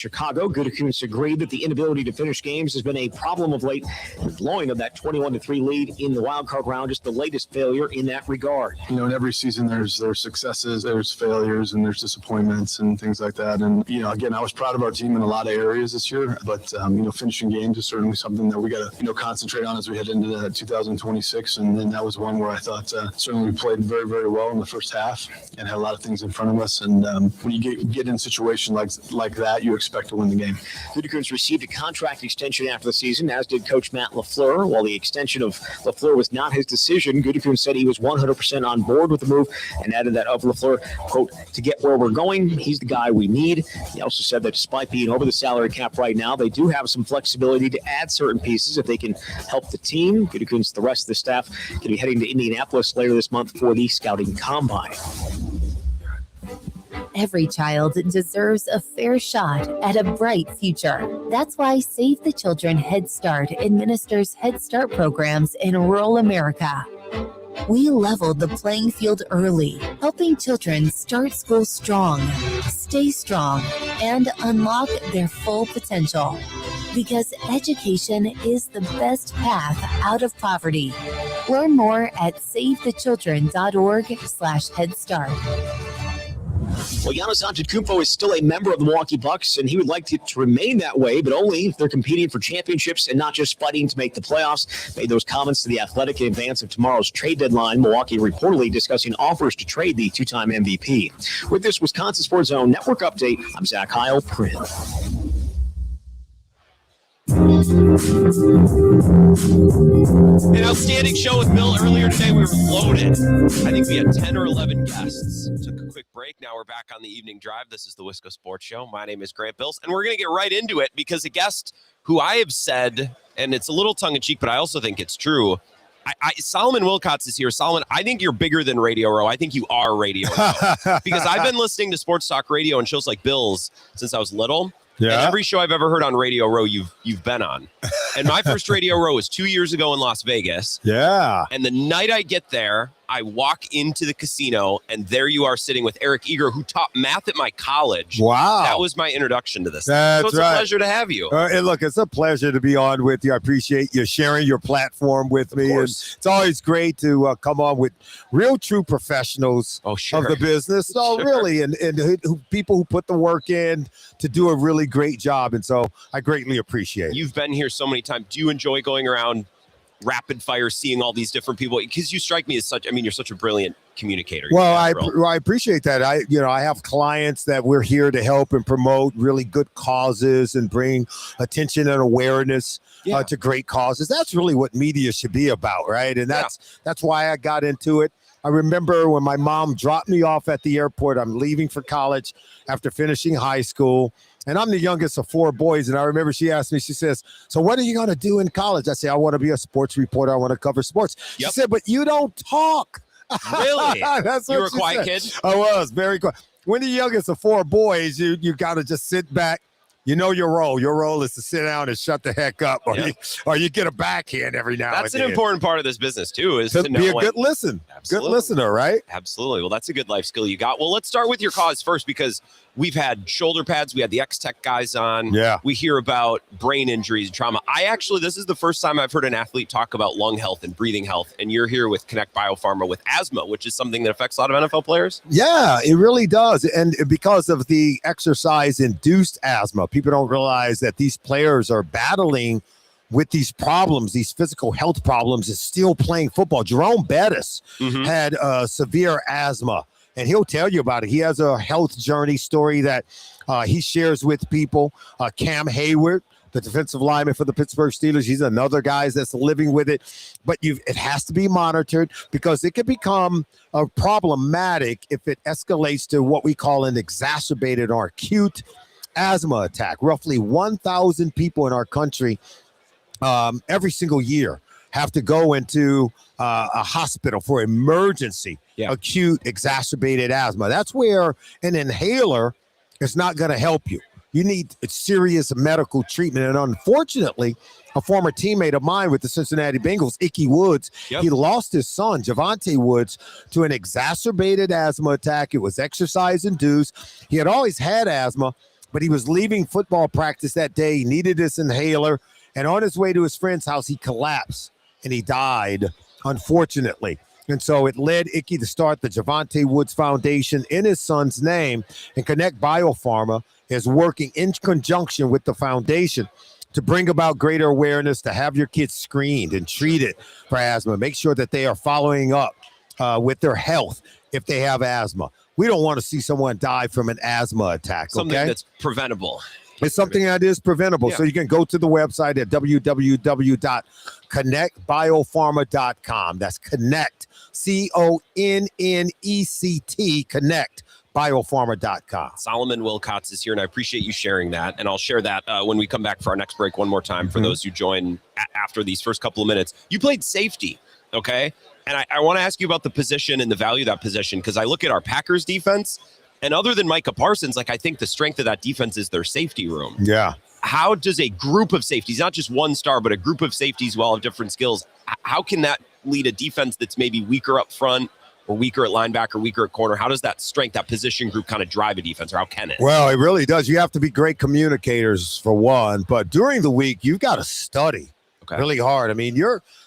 Chicago. Gutekunst agreed that the inability to finish games has been a problem of late, blowing of that 21-3 lead in the wildcard round, just the latest failure in that regard. In every season there's successes, there's failures, and there's disappointments and things like that. And, again, I was proud of our team in a lot of areas this year, but, finishing games is certainly something that we got to, concentrate on as we head into 2026. And then that was one where I thought certainly we played very, very well in the first half and had a lot of things in front of us. And when you get in a situation like that, you expect to win the game. Gutekunst received a contract extension after the season, as did Coach Matt LaFleur. While the extension of LaFleur was not his decision, Gutekunst said he was 100% on board with the move and added that of LaFleur, quote, to get where we're going, he's the guy we need. He also said that despite being over the salary cap right now, they do have some flexibility to add certain pieces if they can help the team. Gutekunst, the rest of the staff, can be heading to Indianapolis later this month for the scouting combine. Every child deserves a fair shot at a bright future. That's why Save the Children Head Start administers Head Start programs in rural America. We leveled the playing field early, helping children start school strong, stay strong, and unlock their full potential. Because education is the best path out of poverty. Learn more at savethechildren.org/Head Start. Well, Giannis Antetokounmpo is still a member of the Milwaukee Bucks, and he would like it to remain that way, but only if they're competing for championships and not just fighting to make the playoffs. Made those comments to The Athletic in advance of tomorrow's trade deadline. Milwaukee reportedly discussing offers to trade the two-time MVP. With this Wisconsin Sports Zone Network update, I'm Zach Heil, Prim. An outstanding show with Bill earlier today. We were loaded. I think we had 10 or 11 guests. Took a quick break. Now we're back on the evening drive. This is the Wisco Sports Show. My name is Grant Bills, and we're going to get right into it because a guest who I have said, and it's a little tongue-in-cheek, but I also think it's true, Solomon Wilcots is here. Solomon, I think you're bigger than Radio Row. I think you are Radio Row. Because I've been listening to sports talk radio and shows like Bill's since I was little. Yeah. And every show I've ever heard on Radio Row, you've been on. And my first Radio Row was 2 years ago in Las Vegas. Yeah. And the night I get there, I walk into the casino, and there you are sitting with Eric Eager, who taught math at my college. Wow. That was my introduction to this. That's so it's right. a pleasure to have you. And look, it's a pleasure to be on with you. I appreciate you sharing your platform with me. And it's always great to come on with real, true professionals of the business. So really, and people who put the work in to do a really great job. And so I greatly appreciate it. You've been here so many times. Do you enjoy going around rapid fire, seeing all these different people? Because you strike me as you're such a brilliant communicator. Well, I appreciate that. I have clients that we're here to help and promote really good causes and bring attention and awareness to great causes. That's really what media should be about, right? And that's why I got into it. I remember when my mom dropped me off at the airport. I'm leaving for college after finishing high school. And I'm the youngest of four boys. And I remember she asked me, she says, so what are you going to do in college? I say, I want to be a sports reporter. I want to cover sports. She said, but you don't talk. Really? That's what you were a quiet said. kid? I was very quiet. When the youngest of four boys, you got to just sit back. You know your role. Your role is to sit down and shut the heck up, or you get a backhand every now and then. That's an important part of this business, too, is to know be a good good listener, right? Absolutely. Well, that's a good life skill you got. Well, let's start with your cause first, because we've had shoulder pads. We had the X-Tech guys on. Yeah. We hear about brain injuries and trauma. This is the first time I've heard an athlete talk about lung health and breathing health, and you're here with Connect Biopharma with asthma, which is something that affects a lot of NFL players. Yeah, it really does. And because of the exercise-induced asthma, people don't realize that these players are battling with these problems, these physical health problems, is still playing football. Jerome Bettis had severe asthma, and he'll tell you about it. He has a health journey story that he shares with people. Cam Hayward, the defensive lineman for the Pittsburgh Steelers, he's another guy that's living with it. But it has to be monitored because it can become problematic if it escalates to what we call an exacerbated or acute asthma attack. Roughly 1,000 people in our country every single year have to go into a hospital for emergency acute exacerbated asthma. That's where an inhaler is not going to help you. You need serious medical treatment. And unfortunately, a former teammate of mine with the Cincinnati Bengals, Ickey Woods, he lost his son, Javonte Woods, to an exacerbated asthma attack. It was exercise-induced. He had always had asthma, but he was leaving football practice that day. He needed this inhaler, and on his way to his friend's house, he collapsed and he died, unfortunately. And so it led Icky to start the Javante Woods Foundation in his son's name, and Connect Biopharma is working in conjunction with the foundation to bring about greater awareness, to have your kids screened and treated for asthma. Make sure that they are following up with their health if they have asthma. We don't want to see someone die from an asthma attack. Something that's preventable. It's something that is preventable. Yeah. So you can go to the website at www.connectbiopharma.com. That's Connect, CONNECT, Connect. Biopharma.com. Solomon Wilcots is here, and I appreciate you sharing that. And I'll share that when we come back for our next break one more time for those who join after these first couple of minutes. You played safety, okay? And I want to ask you about the position and the value of that position, because I look at our Packers defense, and other than Micah Parsons, I think the strength of that defense is their safety room. Yeah. How does a group of safeties, not just one star, but a group of safeties who all have different skills, how can that lead a defense that's maybe weaker up front, or weaker at linebacker, weaker at corner? How does that strength, that position group kind of drive a defense, or how can it? Well, it really does. You have to be great communicators for one, but during the week, you've got to study really hard. I mean,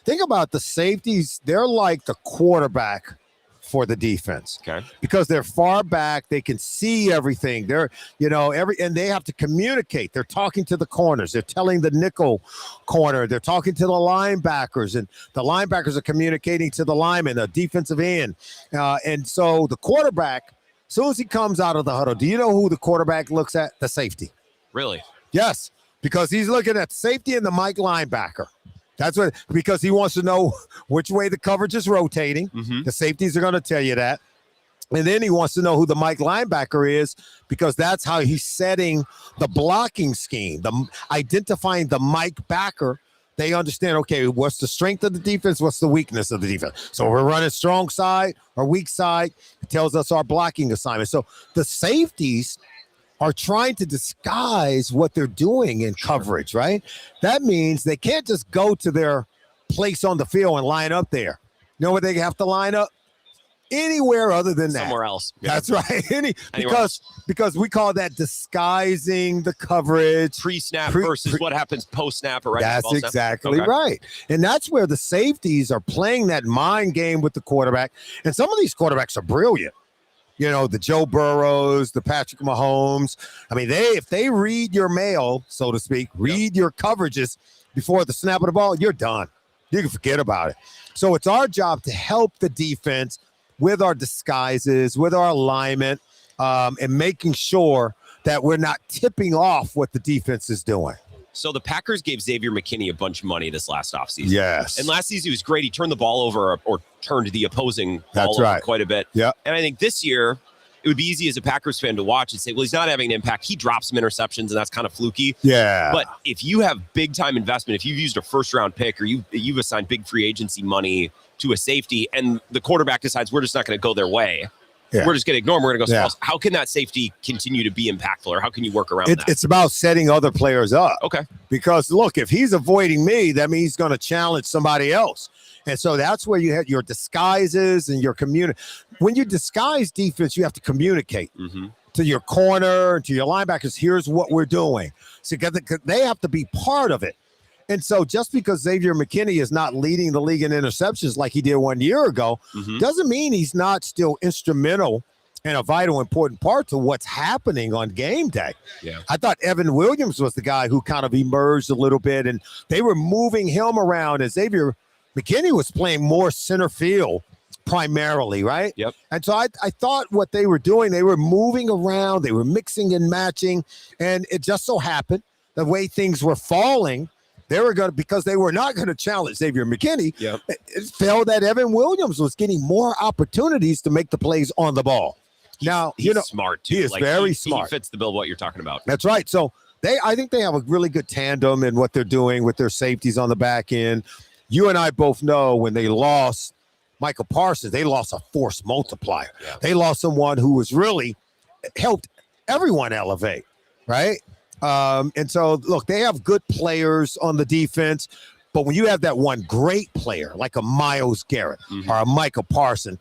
think about the safeties. They're like the quarterback for the defense, because they're far back. They can see everything. They're, and they have to communicate. They're talking to the corners. They're telling the nickel corner. They're talking to the linebackers, and the linebackers are communicating to the linemen, the defensive end. And so the quarterback, as soon as he comes out of the huddle, do you know who the quarterback looks at? The safety. Really? Yes, because he's looking at safety and the Mike linebacker. That's what, because he wants to know which way the coverage is rotating. The safeties are going to tell you that. And then he wants to know who the Mike linebacker is, because that's how he's setting the blocking scheme, identifying the Mike backer. They understand, okay, what's the strength of the defense? What's the weakness of the defense? So we're running strong side or weak side. It tells us our blocking assignment. So the safeties are trying to disguise what they're doing in coverage, right? That means they can't just go to their place on the field and line up there. You know where they have to line up? Anywhere other than that. Somewhere else. Yeah. That's right. Because we call that disguising the coverage. Pre-snap versus what happens post-snap or right That's before exactly snap. right. And that's where the safeties are playing that mind game with the quarterback. And some of these quarterbacks are brilliant. The Joe Burrows, the Patrick Mahomes. I mean, if they read your mail, so to speak, read your coverages before the snap of the ball, you're done. You can forget about it. So it's our job to help the defense with our disguises, with our alignment, and making sure that we're not tipping off what the defense is doing. So the Packers gave Xavier McKinney a bunch of money this last offseason. Yes. And last season he was great. He turned the ball over, or turned the opposing ball over quite a bit. Yeah. And I think this year it would be easy as a Packers fan to watch and say, well, he's not having an impact. He drops some interceptions, and that's kind of fluky. Yeah. But if you have big time investment, if you've used a first round pick, or you've assigned big free agency money to a safety, and the quarterback decides we're just not going to go their way, we're just going to ignore him, we're going to go somewhere else. How can that safety continue to be impactful, or how can you work around that? It's about setting other players up. Okay. Because, look, if he's avoiding me, that means he's going to challenge somebody else. And so that's where you have your disguises and your When you disguise defense, you have to communicate to your corner, to your linebackers, here's what we're doing. So they have to be part of it. And so just because Xavier McKinney is not leading the league in interceptions like he did 1 year ago, doesn't mean he's not still instrumental and a vital, important part to what's happening on game day. Yeah. I thought Evan Williams was the guy who kind of emerged a little bit, and they were moving him around, and Xavier McKinney was playing more center field primarily, right? Yep. And so I thought what they were doing, they were moving around, they were mixing and matching, and it just so happened the way things were falling, because they were not going to challenge Xavier McKinney. Yep. It felt that Evan Williams was getting more opportunities to make the plays on the ball. Now, he's smart too. He is very smart. He fits the bill of what you're talking about. That's right. So I think they have a really good tandem in what they're doing with their safeties on the back end. You and I both know when they lost Michael Parsons, they lost a force multiplier. Yeah. They lost someone who was really helped everyone elevate, right? And so, look, they have good players on the defense, but when you have that one great player like a Myles Garrett or a Michael Parsons,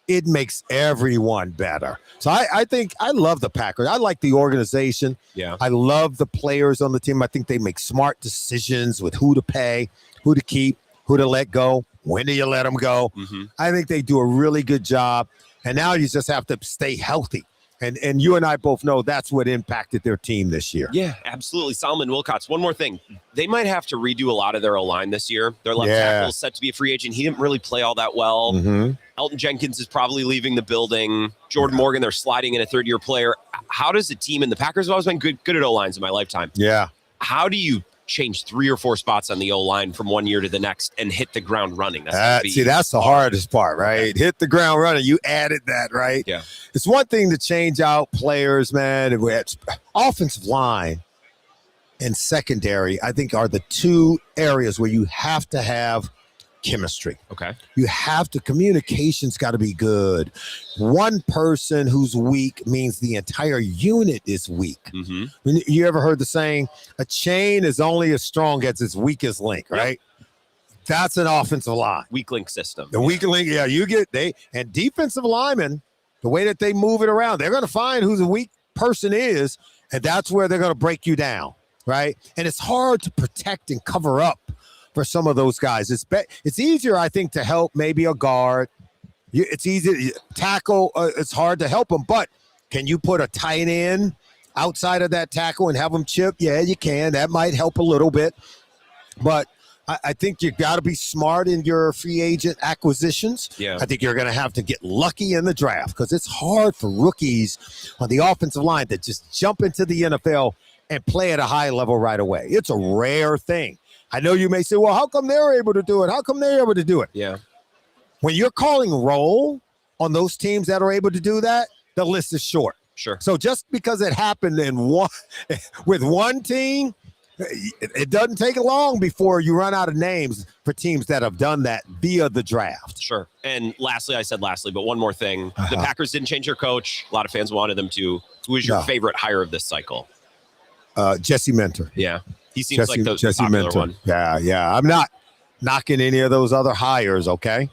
it makes everyone better. So I think I love the Packers. I like the organization. Yeah. I love the players on the team. I think they make smart decisions with who to pay, who to keep, who to let go. When do you let them go? Mm-hmm. I think they do a really good job. And now you just have to stay healthy. And you and I both know that's what impacted their team this year. Yeah, absolutely. Solomon Wilcots. One more thing. They might have to redo a lot of their O-line this year. Their left tackle is set to be a free agent. He didn't really play all that well. Mm-hmm. Elton Jenkins is probably leaving the building. Jordan Morgan, they're sliding in a third-year player. How does the team, and the Packers have always been good at O-lines in my lifetime. Yeah. How do you change 3 or 4 spots on the O-line from one year to the next and hit the ground running? That's the hardest part, right? Okay. Hit the ground running. You added that, right? Yeah. It's one thing to change out players, man. Offensive line and secondary, I think, are the 2 areas where you have to have chemistry. Okay. You have to, communication's got to be good. One person who's weak means the entire unit is weak. Mm-hmm. You ever heard the saying, a chain is only as strong as its weakest link, right? Yep. That's an offensive line. Weak link system. The weak link, and defensive linemen, the way that they move it around, they're going to find who the weak person is, and that's where they're going to break you down, right? And it's hard to protect and cover up for some of those guys. It's easier, I think, to help maybe a guard. It's easy to tackle. It's hard to help them, but can you put a tight end outside of that tackle and have them chip? Yeah, you can. That might help a little bit, but I think you got to be smart in your free agent acquisitions. Yeah. I think you're going to have to get lucky in the draft because it's hard for rookies on the offensive line to just jump into the NFL and play at a high level right away. It's a rare thing. I know you may say, well, how come they're able to do it? How come they're able to do it? Yeah. When you're calling roll on those teams that are able to do that, the list is short. Sure. So just because it happened with one team, it doesn't take long before you run out of names for teams that have done that via the draft. Sure. And lastly, but one more thing. The Packers didn't change their coach. A lot of fans wanted them to. Who is your favorite hire of this cycle? Jesse Minter. Yeah. He seems like the Jesse popular Minter. one. Yeah. I'm not knocking any of those other hires, okay?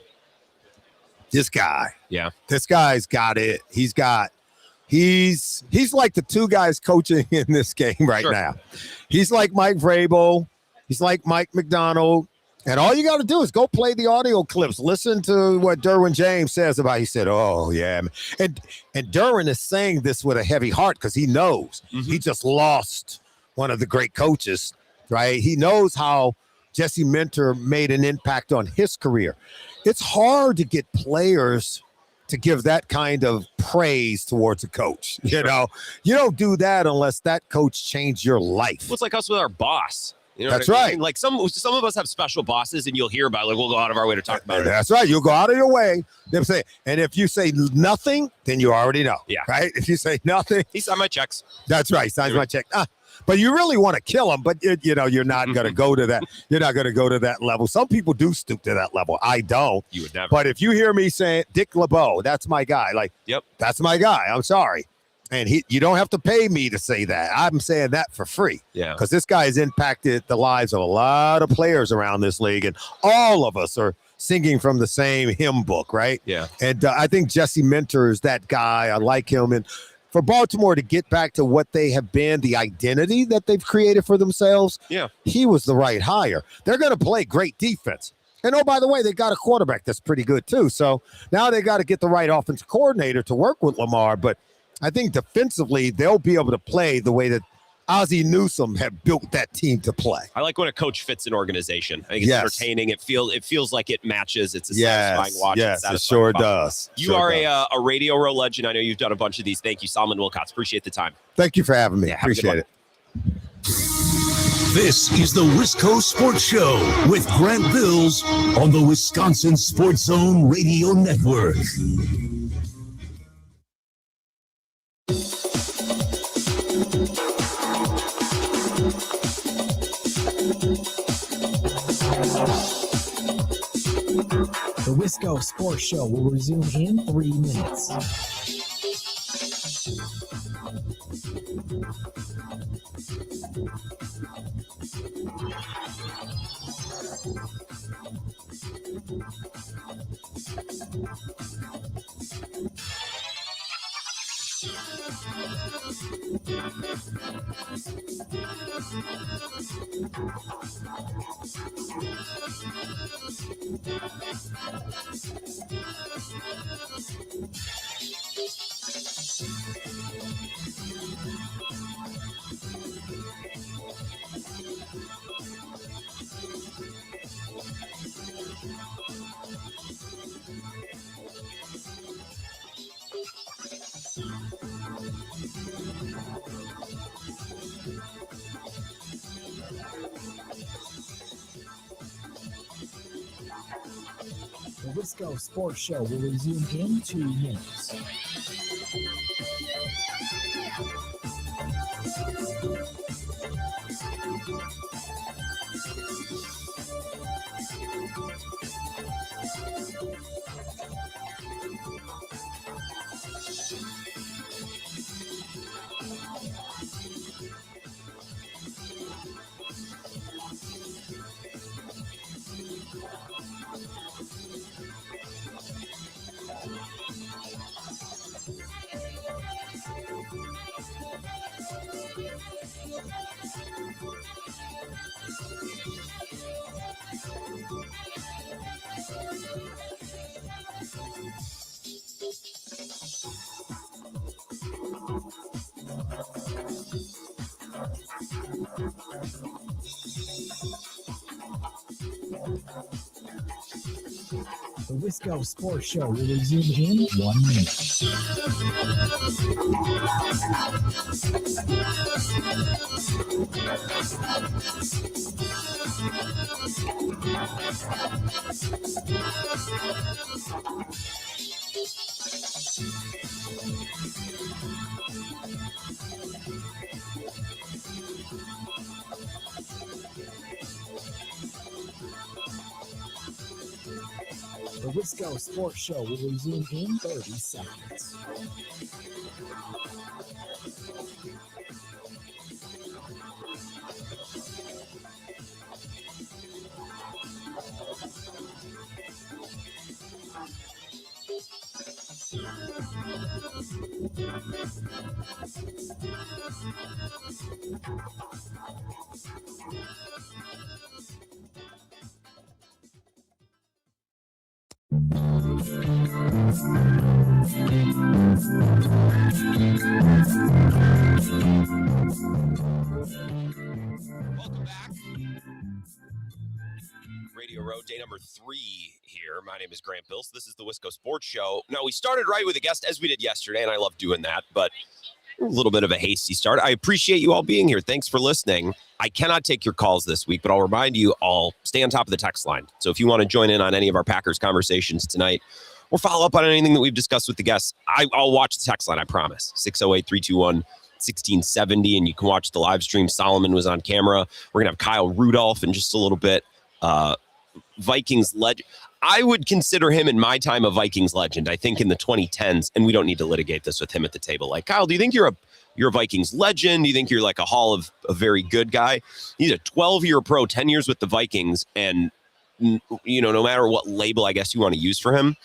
This guy. Yeah. This guy's got it. He's like the 2 guys coaching in this game right now. He's like Mike Vrabel. He's like Mike McDonald. And all you got to do is go play the audio clips. Listen to what Derwin James says about. He said, "Oh yeah," and Derwin is saying this with a heavy heart because he knows he just lost one of the great coaches. Right? He knows how Jesse Minter made an impact on his career. It's hard to get players to give that kind of praise towards a coach. You know, you don't do that unless that coach changed your life. Well, it's like us with our boss. You know That's what I right. mean? Like some of us have special bosses, and you'll hear about it. Like we'll go out of our way to talk about it. That's right. You'll go out of your way. They'll say, and if you say nothing, then you already know. Yeah. Right. If you say nothing, He signed my checks. that's right. Signs my check. But you really want to kill him, but you're not going to go to that. You're not going to go to that level. Some people do stoop to that level. I don't. You would never. But if you hear me saying Dick LeBeau, that's my guy. Like, Yep. that's my guy. I'm sorry. And you don't have to pay me to say that. I'm saying that for free. Yeah. Because this guy has impacted the lives of a lot of players around this league. And all of us are singing from the same hymn book, right? Yeah. And I think Jesse Minter is that guy. I like him. And for Baltimore to get back to what they have been, the identity that they've created for themselves, he was the right hire. They're going to play great defense. And, oh, by the way, they got a quarterback that's pretty good, too. So now they got to get the right offensive coordinator to work with Lamar. But I think defensively, they'll be able to play the way that Ozzie Newsome had built that team to play. I like when a coach fits an organization. I think it's entertaining. It feels like it matches. It's a satisfying watch. Yes, it sure does. You are a Radio Row legend. I know you've done a bunch of these. Thank you, Solomon Wilcots. Appreciate the time. Thank you for having me. Yeah, have a good Appreciate one. it. This is the Wisco Sports Show with Grant Bills on the Wisconsin Sports Zone Radio Network. The Wisco Sports Show will resume in 3 minutes. The Wisco Sports Show will resume in 2 minutes. The Wisco Sports Show will resume in 1 minute. The Wisco Sports Show will resume in 30 seconds. Welcome back. Radio Row, day number 3 here. My name is Grant Bills. This is the Wisco Sports Show. Now, we started right with a guest, as we did yesterday, and I love doing that, but a little bit of a hasty start. I appreciate you all being here. Thanks for listening. I cannot take your calls this week, but I'll remind you, I'll stay on top of the text line. So if you want to join in on any of our Packers conversations tonight or follow up on anything that we've discussed with the guests, I'll watch the text line, I promise. 608-321-1670, and you can watch the live stream. Solomon was on camera. We're going to have Kyle Rudolph in just a little bit. Vikings legend. I would consider him in my time a Vikings legend. I think in the 2010s, and we don't need to litigate this with him at the table. Like, Kyle, do you think you're a Vikings legend? Do you think you're like a Hall of a very good guy? He's a 12-year pro, 10 years with the Vikings, and no matter what label I guess you want to use for him,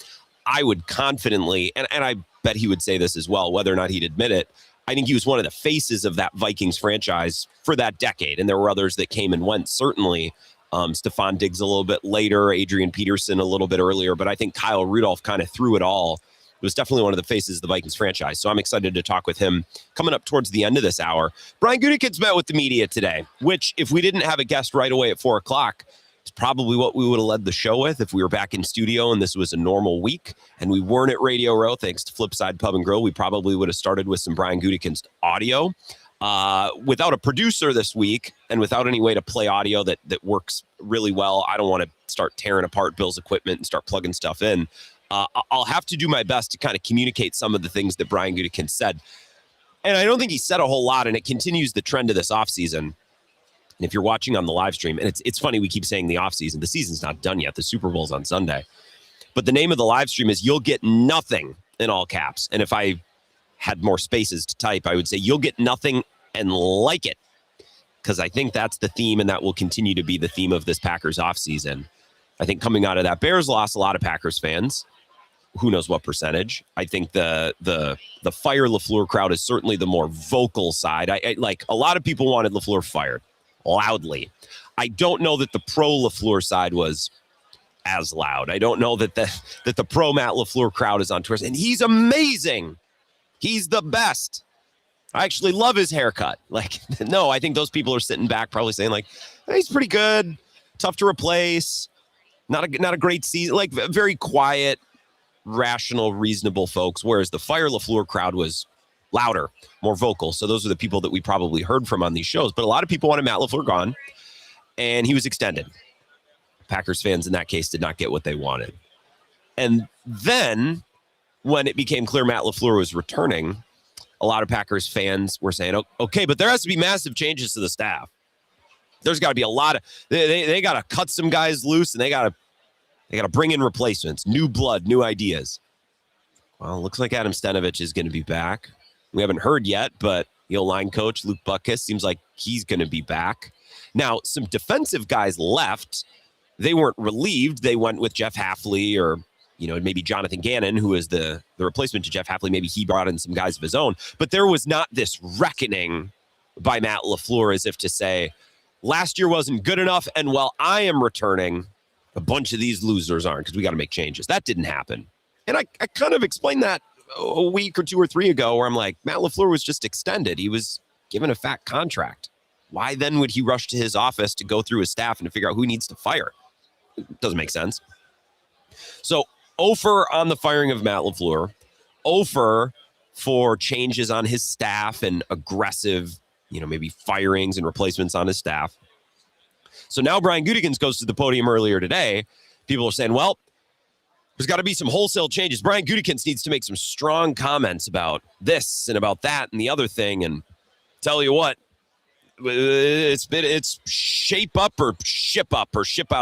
I would confidently, and I bet he would say this as well, whether or not he'd admit it, I think he was one of the faces of that Vikings franchise for that decade. And there were others that came and went, certainly. Stephon Diggs a little bit later, Adrian Peterson a little bit earlier, but I think Kyle Rudolph kind of threw it all. It was definitely one of the faces of the Vikings franchise. So I'm excited to talk with him coming up towards the end of this hour. Brian Gutekunst met with the media today, which if we didn't have a guest right away at 4 o'clock, it's probably what we would have led the show with if we were back in studio and this was a normal week and we weren't at Radio Row, thanks to Flipside Pub and Grill. We probably would have started with some Brian Gutekunst audio. Without a producer this week and without any way to play audio that works really well, I don't want to start tearing apart Bill's equipment and start plugging stuff in. I'll have to do my best to kind of communicate some of the things that Brian Gutekunst said. And I don't think he said a whole lot, and it continues the trend of this offseason. And if you're watching on the live stream, and it's funny, we keep saying the offseason. The season's not done yet. The Super Bowl's on Sunday. But the name of the live stream is You'll Get Nothing in all caps. And if I had more spaces to type, I would say you'll get nothing and like it, because I think that's the theme, and that will continue to be the theme of this Packers offseason. I think coming out of that Bears loss, a lot of Packers fans who knows what percentage. I think the fire LaFleur crowd is certainly the more vocal side. I like a lot of people wanted LaFleur fired loudly. I don't know that the pro LaFleur side was as loud. I don't know that the pro Matt LaFleur crowd is on Twitter, and he's amazing. He's the best. I actually love his haircut. Like, no, I think those people are sitting back probably saying like, hey, he's pretty good, tough to replace, not a great season, like very quiet, rational, reasonable folks, whereas the fire LaFleur crowd was louder, more vocal. So those are the people that we probably heard from on these shows. But a lot of people wanted Matt LaFleur gone, and he was extended. Packers fans in that case did not get what they wanted. And then when it became clear Matt LaFleur was returning, a lot of Packers fans were saying, okay, but there has to be massive changes to the staff. There's got to be a lot of, they got to cut some guys loose, and they got to bring in replacements, new blood, new ideas. Well, it looks like Adam Stenavich is going to be back. We haven't heard yet, but the O-line coach, Luke Butkus, seems like he's going to be back. Now, some defensive guys left. They weren't relieved. They went with Jeff Hafley or, maybe Jonathan Gannon, who is the replacement to Jeff Hafley. Maybe he brought in some guys of his own. But there was not this reckoning by Matt LaFleur as if to say, last year wasn't good enough, and while I am returning, a bunch of these losers aren't, because we got to make changes. That didn't happen. And I kind of explained that a week or two or three ago, where I'm like, Matt LaFleur was just extended. He was given a fat contract. Why then would he rush to his office to go through his staff and to figure out who he needs to fire? It doesn't make sense. So, Ofer on the firing of Matt LaFleur, Ofer for changes on his staff and aggressive, maybe firings and replacements on his staff. So now Brian Gutekunst goes to the podium earlier today. People are saying, well, there's got to be some wholesale changes. Brian Gutekunst needs to make some strong comments about this and about that and the other thing. And tell you what, it's shape up or ship out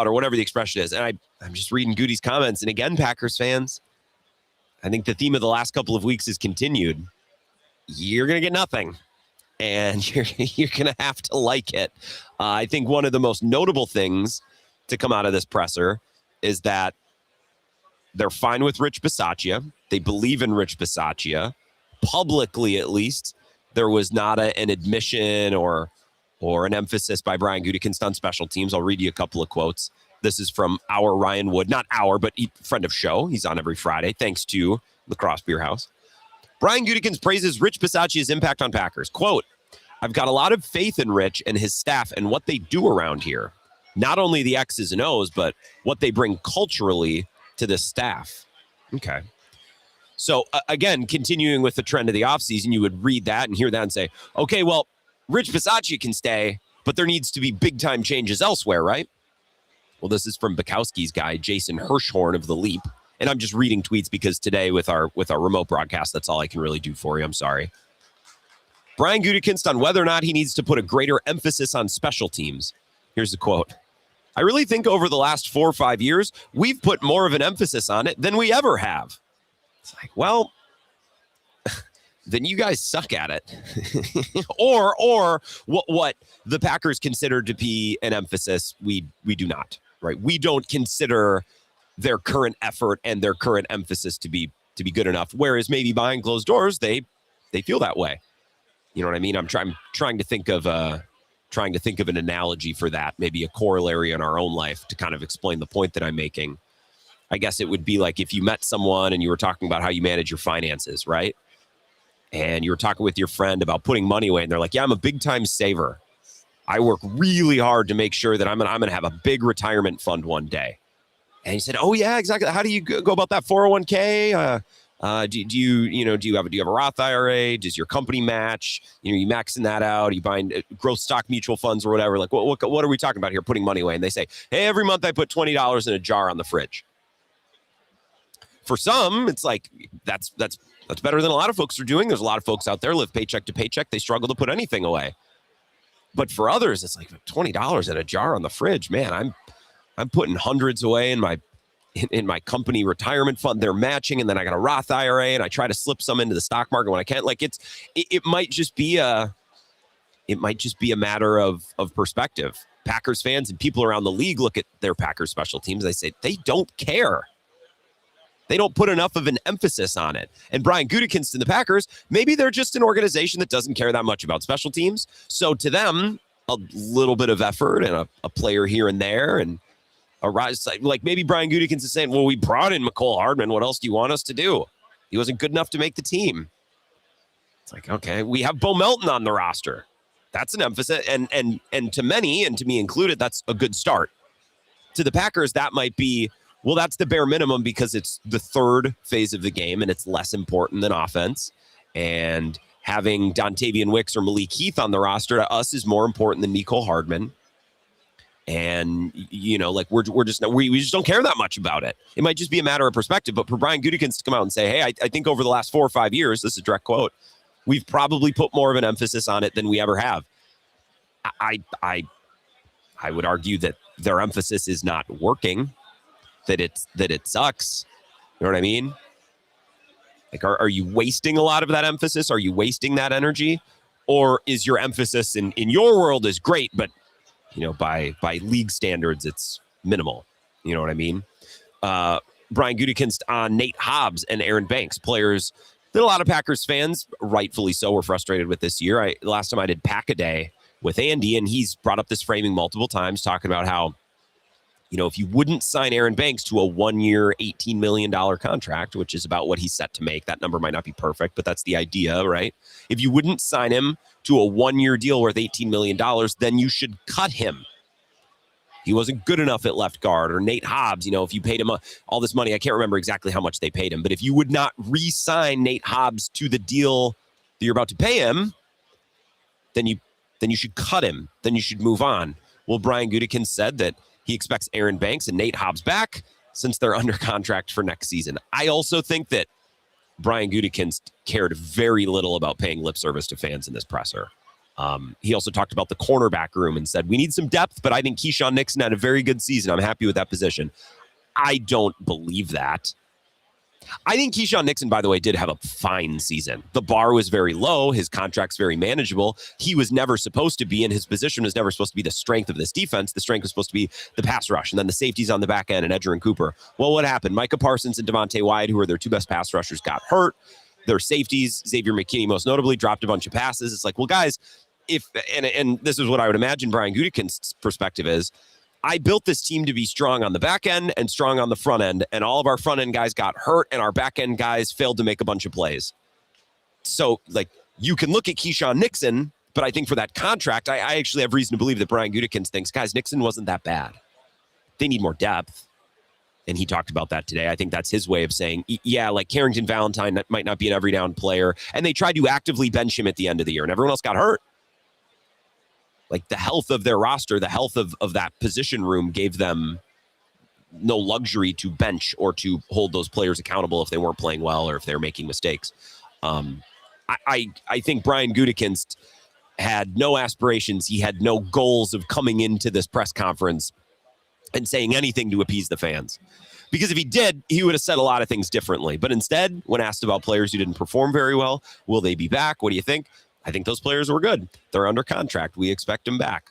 or whatever the expression is. And I'm just reading Goody's comments. And again, Packers fans, I think the theme of the last couple of weeks is continued. You're going to get nothing. And you're going to have to like it. I think one of the most notable things to come out of this presser is that they're fine with Rich Bisaccia. They believe in Rich Bisaccia. Publicly, at least, there was not an admission or an emphasis by Brian Gutekunst on special teams. I'll read you a couple of quotes. This is from our Ryan Wood. Not our, but friend of show. He's on every Friday, thanks to Lacrosse Beer House. Brian Gutekunst praises Rich Bisaccia's impact on Packers. Quote, I've got a lot of faith in Rich and his staff and what they do around here. Not only the X's and O's, but what they bring culturally to this staff. Okay. So again, continuing with the trend of the offseason, you would read that and hear that and say, okay, well, Rich Bisaccia can stay, but there needs to be big time changes elsewhere, right? Well, this is from Bukowski's guy, Jason Hirschhorn of The Leap. And I'm just reading tweets because today with our remote broadcast, that's all I can really do for you. I'm sorry. Brian Gutekunst on whether or not he needs to put a greater emphasis on special teams. Here's the quote. I really think over the last 4 or 5 years, we've put more of an emphasis on it than we ever have. It's like, well, then you guys suck at it. or what the Packers consider to be an emphasis, we do not, right? We don't consider their current effort and their current emphasis to be good enough. Whereas maybe behind closed doors, they feel that way. You know what I mean? I'm trying to think of an analogy for that, maybe a corollary in our own life to kind of explain the point that I'm making. I guess it would be like if you met someone and you were talking about how you manage your finances, right? And you were talking with your friend about putting money away, and they're like, yeah, I'm a big time saver. I work really hard to make sure that I'm going to have a big retirement fund one day. And he said, oh yeah, exactly. How do you go about that? 401k? Do you have a Roth IRA? Does your company match? You maxing that out? Are you buying growth stock mutual funds or whatever? Like, what are we talking about here? Putting money away. And they say, hey, every month I put $20 in a jar on the fridge. For some, it's like, that's better than a lot of folks are doing. There's a lot of folks out there live paycheck to paycheck. They struggle to put anything away. But for others, it's like $20 in a jar on the fridge. Man, I'm putting hundreds away in my company retirement fund. They're matching, and then I got a Roth IRA, and I try to slip some into the stock market when I can. Like it might just be a matter of perspective. Packers fans and people around the league look at their Packers special teams. They say they don't care. They don't put enough of an emphasis on it. And Brian Gutekunst and the Packers, maybe they're just an organization that doesn't care that much about special teams. So to them, a little bit of effort and a player here and there and a rise. Like maybe Brian Gutekunst is saying, well, we brought in McCole Hardman. What else do you want us to do? He wasn't good enough to make the team. It's like, okay, we have Bo Melton on the roster. That's an emphasis. And to many, and to me included, that's a good start. To the Packers, that might be, well, that's the bare minimum because it's the third phase of the game and it's less important than offense. And having Dontavian Wicks or Malik Heath on the roster to us is more important than McCole Hardman. And, you know, like we just don't care that much about it. It might just be a matter of perspective. But for Brian Gutekunst to come out and say, hey, I think over the last 4 or 5 years, this is a direct quote, we've probably put more of an emphasis on it than we ever have. I would argue that their emphasis is not working. That it sucks. You know what I mean? Like, are you wasting a lot of that emphasis? Are you wasting that energy? Or is your emphasis in your world is great, but, you know, by league standards, it's minimal. You know what I mean? Brian Gutekunst on Nate Hobbs and Aaron Banks, players that a lot of Packers fans, rightfully so, were frustrated with this year. Last time I did Pack-A-Day with Andy, and he's brought up this framing multiple times, talking about how, you know, if you wouldn't sign Aaron Banks to a 1-year, $18 million contract, which is about what he's set to make, that number might not be perfect, but that's the idea, right? If you wouldn't sign him to a 1-year deal worth $18 million, then you should cut him. He wasn't good enough at left guard. Or Nate Hobbs, you know, if you paid him all this money, I can't remember exactly how much they paid him, but if you would not re-sign Nate Hobbs to the deal that you're about to pay him, then you should cut him. Then you should move on. Well, Brian Gutekunst said that he expects Aaron Banks and Nate Hobbs back since they're under contract for next season. I also think that Brian Gutekunst cared very little about paying lip service to fans in this presser. He also talked about the cornerback room and said, we need some depth, but I think Keyshawn Nixon had a very good season. I'm happy with that position. I don't believe that. I think Keyshawn Nixon, by the way, did have a fine season. The bar was very low. His contract's very manageable. He was never supposed to be, and his position was never supposed to be the strength of this defense. The strength was supposed to be the pass rush, and then the safeties on the back end, and Edger and Cooper. Well, what happened? Micah Parsons and Devontae Wyatt, who are their two best pass rushers, got hurt. Their safeties, Xavier McKinney most notably, dropped a bunch of passes. It's like, well, guys, and this is what I would imagine Brian Gutekunst's perspective is, I built this team to be strong on the back end and strong on the front end, and all of our front end guys got hurt, and our back end guys failed to make a bunch of plays. So, like, you can look at Keyshawn Nixon, but I think for that contract, I actually have reason to believe that Brian Gutekunst thinks, guys, Nixon wasn't that bad. They need more depth. And he talked about that today. I think that's his way of saying, yeah, like Carrington Valentine might not be an every down player, and they tried to actively bench him at the end of the year, and everyone else got hurt. Like, the health of their roster, the health of that position room gave them no luxury to bench or to hold those players accountable if they weren't playing well or if they were making mistakes. I think Brian Gutekunst had no aspirations. He had no goals of coming into this press conference and saying anything to appease the fans. Because if he did, he would have said a lot of things differently. But instead, when asked about players who didn't perform very well, will they be back? What do you think? I think those players were good. They're under contract. We expect them back.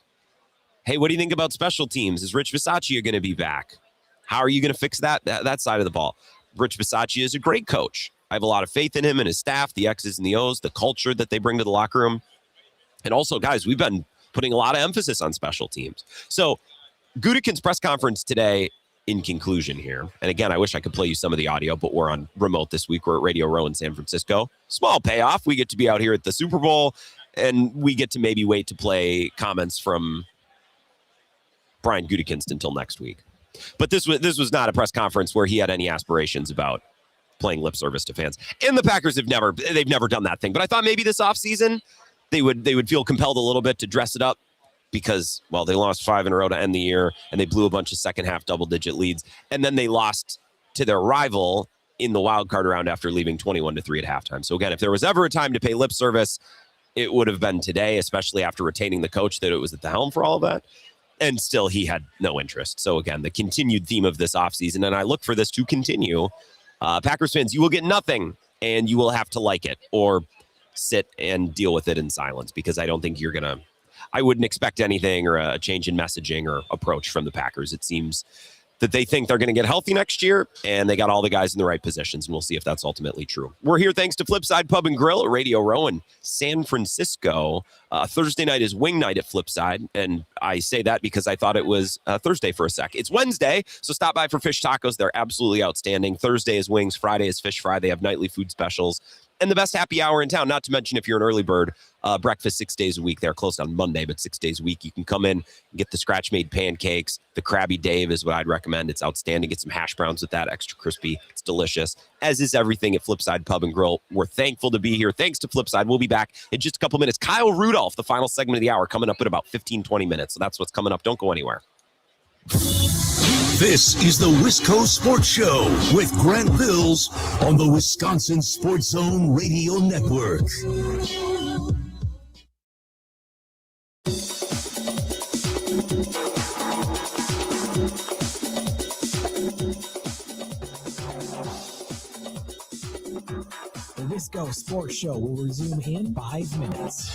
Hey, what do you think about special teams? Is Rich Bisaccia going to be back? How are you going to fix that side of the ball? Rich Bisaccia is a great coach. I have a lot of faith in him and his staff, the X's and the O's, the culture that they bring to the locker room. And also, guys, we've been putting a lot of emphasis on special teams. So Gutekunst's press conference today, in conclusion here, and again, I wish I could play you some of the audio, but we're on remote this week. We're at Radio Row in San Francisco. Small payoff. We get to be out here at the Super Bowl, and we get to maybe wait to play comments from Brian Gutekunst until next week. But this was not a press conference where he had any aspirations about playing lip service to fans. And the Packers they've never done that thing. But I thought maybe this offseason they would feel compelled a little bit to dress it up. Because, well, they lost 5 in a row to end the year, and they blew a bunch of second-half double-digit leads. And then they lost to their rival in the wild card round after leaving 21-3 at halftime. So, again, if there was ever a time to pay lip service, it would have been today, especially after retaining the coach that it was at the helm for all of that. And still, he had no interest. So, again, the continued theme of this offseason, and I look for this to continue. Packers fans, you will get nothing, and you will have to like it or sit and deal with it in silence, because I don't think you're going to... I wouldn't expect anything or a change in messaging or approach from the Packers. It seems that they think they're going to get healthy next year, and they got all the guys in the right positions, and we'll see if that's ultimately true. We're here thanks to Flipside Pub and Grill at Radio Row in San Francisco. Thursday night is wing night at Flipside, and I say that because I thought it was Thursday for a sec. It's Wednesday, so stop by for fish tacos. They're absolutely outstanding. Thursday is wings, Friday is fish fry. They have nightly food specials and the best happy hour in town, not to mention if you're an early bird, breakfast 6 days a week. They're closed on Monday, but 6 days a week. You can come in and get the scratch-made pancakes. The Krabby Dave is what I'd recommend. It's outstanding. Get some hash browns with that, extra crispy. It's delicious, as is everything at Flipside Pub and Grill. We're thankful to be here. Thanks to Flipside. We'll be back in just a couple minutes. Kyle Rudolph, the final segment of the hour, coming up in about 15, 20 minutes. So that's what's coming up. Don't go anywhere. This is the Wisco Sports Show with Grant Bills on the Wisconsin Sports Zone Radio Network. The Wisco Sports Show will resume in 5 minutes.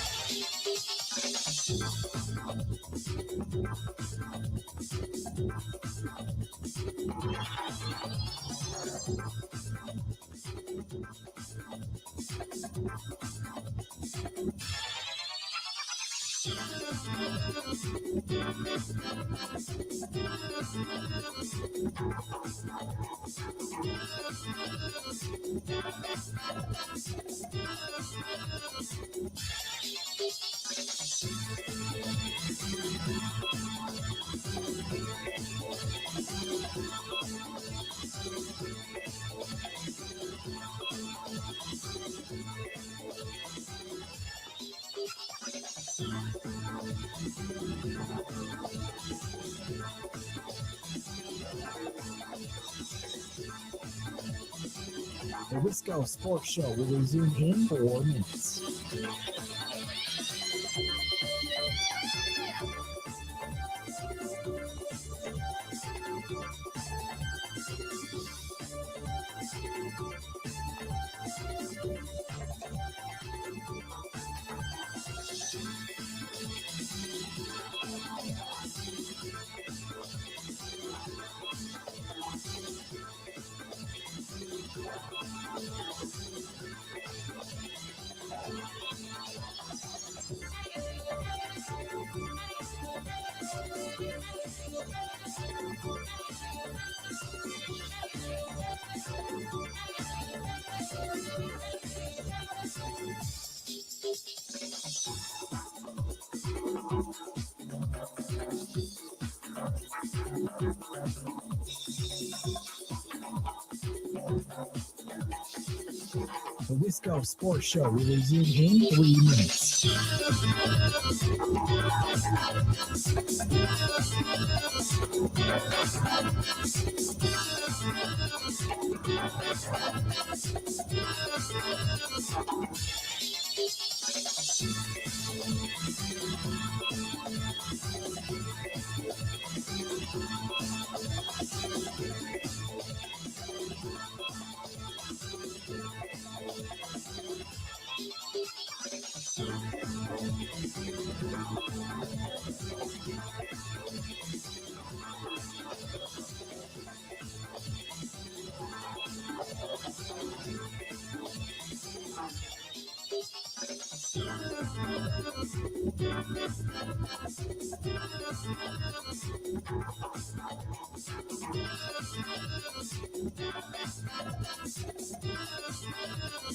The Wisco Sports Show will resume in 4 minutes. The Wisco Sports Show will resume in 3 minutes.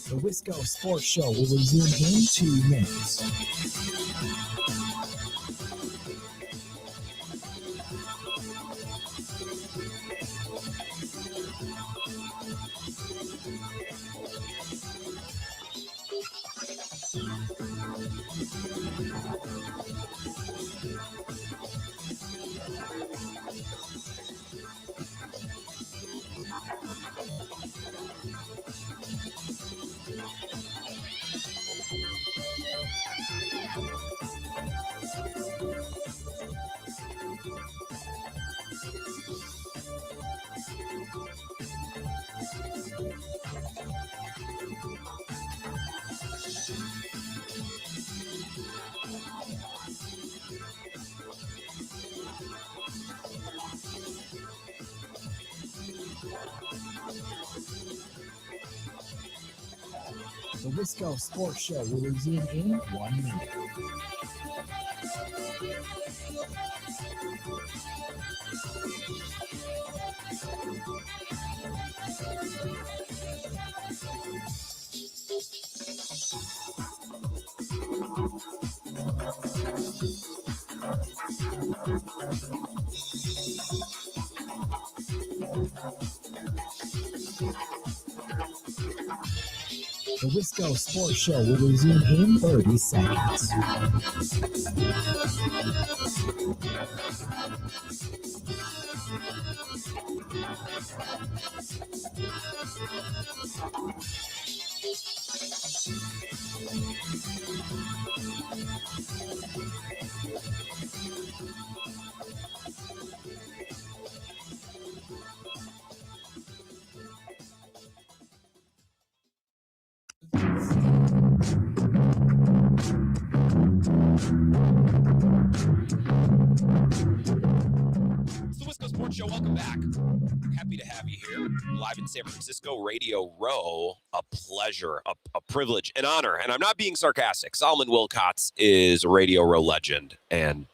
The Wisco Sports Show will resume in 2 minutes. The Wisco Sports Show will resume in 1 minute. The Wisco Sports Show will resume in 30 seconds. It's the Wisco Sports Show. Welcome back. Happy to have you here live in San Francisco, Radio Row. A pleasure, a privilege, an honor. And I'm not being sarcastic. Solomon Wilcots is a Radio Row legend and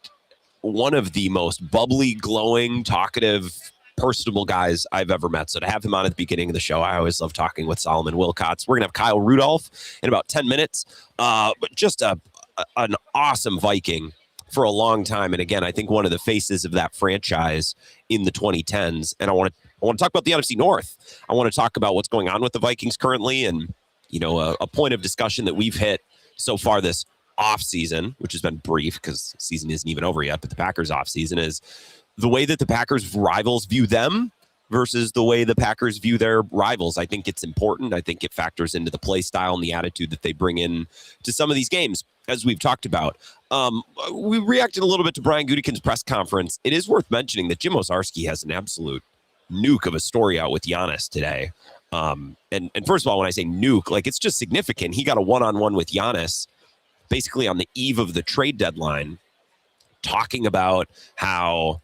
one of the most bubbly, glowing, talkative, personable guys I've ever met. So to have him on at the beginning of the show, I always love talking with Solomon Wilcots. We're going to have Kyle Rudolph in about 10 minutes. But just an awesome Viking for a long time. And again, I think one of the faces of that franchise in the 2010s. And I want to talk about the NFC North. I want to talk about what's going on with the Vikings currently. And, you know, a point of discussion that we've hit so far this offseason, which has been brief because the season isn't even over yet, but the Packers offseason is the way that the Packers rivals view them versus the way the Packers view their rivals. I think it's important. I think it factors into the play style and the attitude that they bring in to some of these games, as we've talked about. We reacted a little bit to Brian Gutekunst's press conference. It is worth mentioning that Jim Owczarski has an absolute nuke of a story out with Giannis today. And first of all, when I say nuke, like, it's just significant. He got a one-on-one with Giannis basically on the eve of the trade deadline, talking about how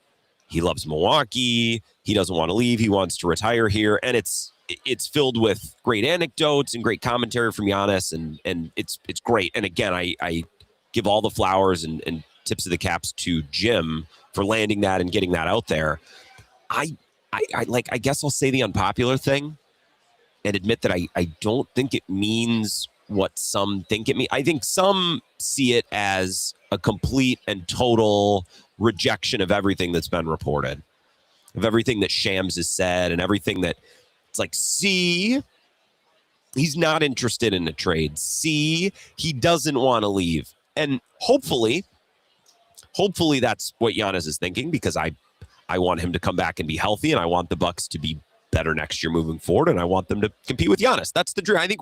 he loves Milwaukee. He doesn't want to leave. He wants to retire here. And it's filled with great anecdotes and great commentary from Giannis. And it's great. And again, I give all the flowers and tips of the caps to Jim for landing that and getting that out there. I guess I'll say the unpopular thing and admit that I don't think it means what some think it means. I think some see it as a complete and total rejection of everything that's been reported, of everything that Shams has said, and everything that it's like, see, he's not interested in a trade. See, he doesn't want to leave. And hopefully that's what Giannis is thinking, because I want him to come back and be healthy, and I want the Bucks to be better next year moving forward, and I want them to compete with Giannis. That's the dream. I think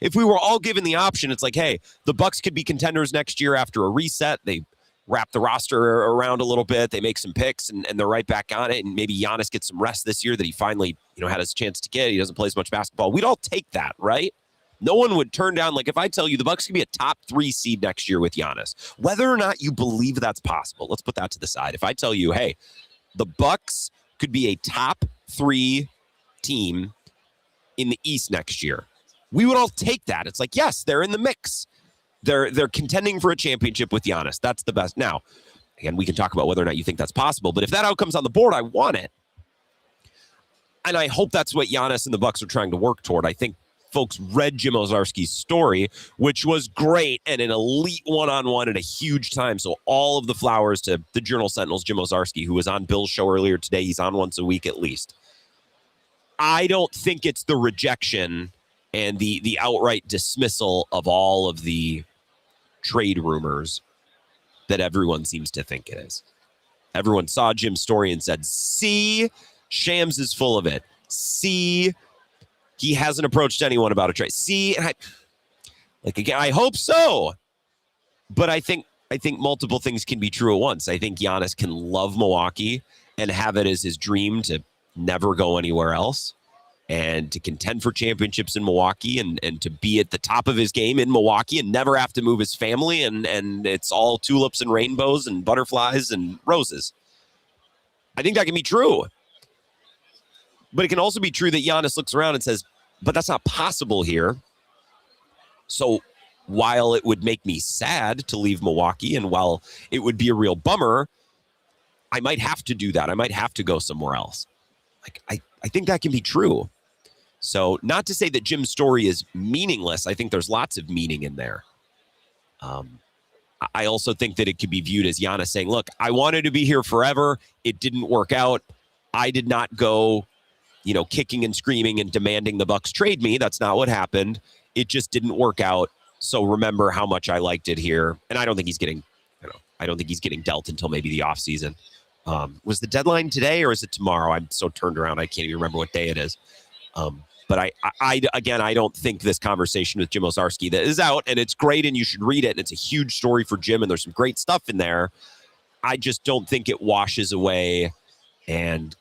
if we were all given the option, it's like, hey, the Bucks could be contenders next year after a reset. They wrap the roster around a little bit. They make some picks, and they're right back on it. And maybe Giannis gets some rest this year that he finally, had his chance to get. He doesn't play as much basketball. We'd all take that, right? No one would turn down, like, if I tell you the Bucks could be a top 3 seed next year with Giannis, whether or not you believe that's possible, let's put that to the side. If I tell you, hey, the Bucks could be a top 3 team in the East next year, we would all take that. It's like, yes, they're in the mix. They're contending for a championship with Giannis. That's the best. Now, again, we can talk about whether or not you think that's possible, but if that outcome's on the board, I want it. And I hope that's what Giannis and the Bucks are trying to work toward. I think folks read Jim Owczarski's story, which was great and an elite one-on-one at a huge time. So all of the flowers to the Journal Sentinel's Jim Owczarski, who was on Bill's show earlier today. He's on once a week at least. I don't think it's the rejection and the outright dismissal of all of the trade rumors that everyone seems to think it is. Everyone saw Jim's story and said, see, Shams is full of it. See, he hasn't approached anyone about a trade. See, and I hope so. But I think multiple things can be true at once. I think Giannis can love Milwaukee and have it as his dream to never go anywhere else and to contend for championships in Milwaukee and to be at the top of his game in Milwaukee and never have to move his family. And it's all tulips and rainbows and butterflies and roses. I think that can be true. But it can also be true that Giannis looks around and says, but that's not possible here. So while it would make me sad to leave Milwaukee, and while it would be a real bummer, I might have to do that. I might have to go somewhere else. Like, I think that can be true. So not to say that Jim's story is meaningless. I think there's lots of meaning in there. I also think that it could be viewed as Giannis saying, look, I wanted to be here forever. It didn't work out. I did not go, kicking and screaming and demanding the Bucks trade me. That's not what happened. It just didn't work out. So remember how much I liked it here. And I don't think he's getting, dealt until maybe the offseason. Was the deadline today or is it tomorrow? I'm so turned around. I can't even remember what day it is. But I don't think this conversation with Jim Owczarski that is out, and it's great, and you should read it, and it's a huge story for Jim, and there's some great stuff in there. I just don't think it washes away and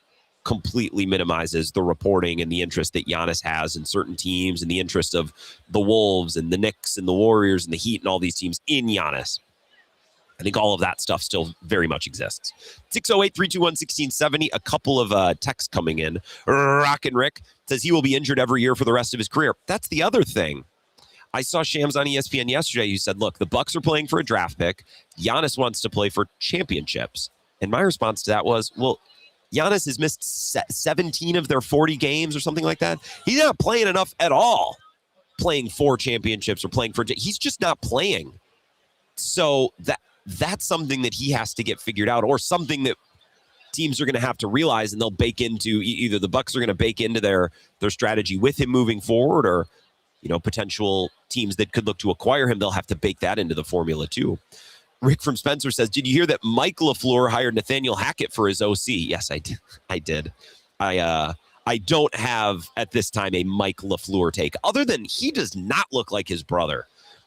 completely minimizes the reporting and the interest that Giannis has in certain teams and the interest of the Wolves and the Knicks and the Warriors and the Heat and all these teams in Giannis. I think all of that stuff still very much exists. 608-321-1670. A couple of texts coming in. Rockin' Rick says he will be injured every year for the rest of his career. That's the other thing. I saw Shams on ESPN yesterday who said, look, the Bucks are playing for a draft pick. Giannis wants to play for championships. And my response to that was, well, Giannis has missed 17 of their 40 games or something like that. He's not playing enough at all, playing for championships or playing for... He's just not playing. So that's something that he has to get figured out, or something that teams are going to have to realize, and they'll bake into either the Bucks are going to bake into their strategy with him moving forward, or potential teams that could look to acquire him, they'll have to bake that into the formula too. Rick from Spencer says, did you hear that Mike LaFleur hired Nathaniel Hackett for his OC? Yes, I did. I don't have at this time a Mike LaFleur take, other than he does not look like his brother.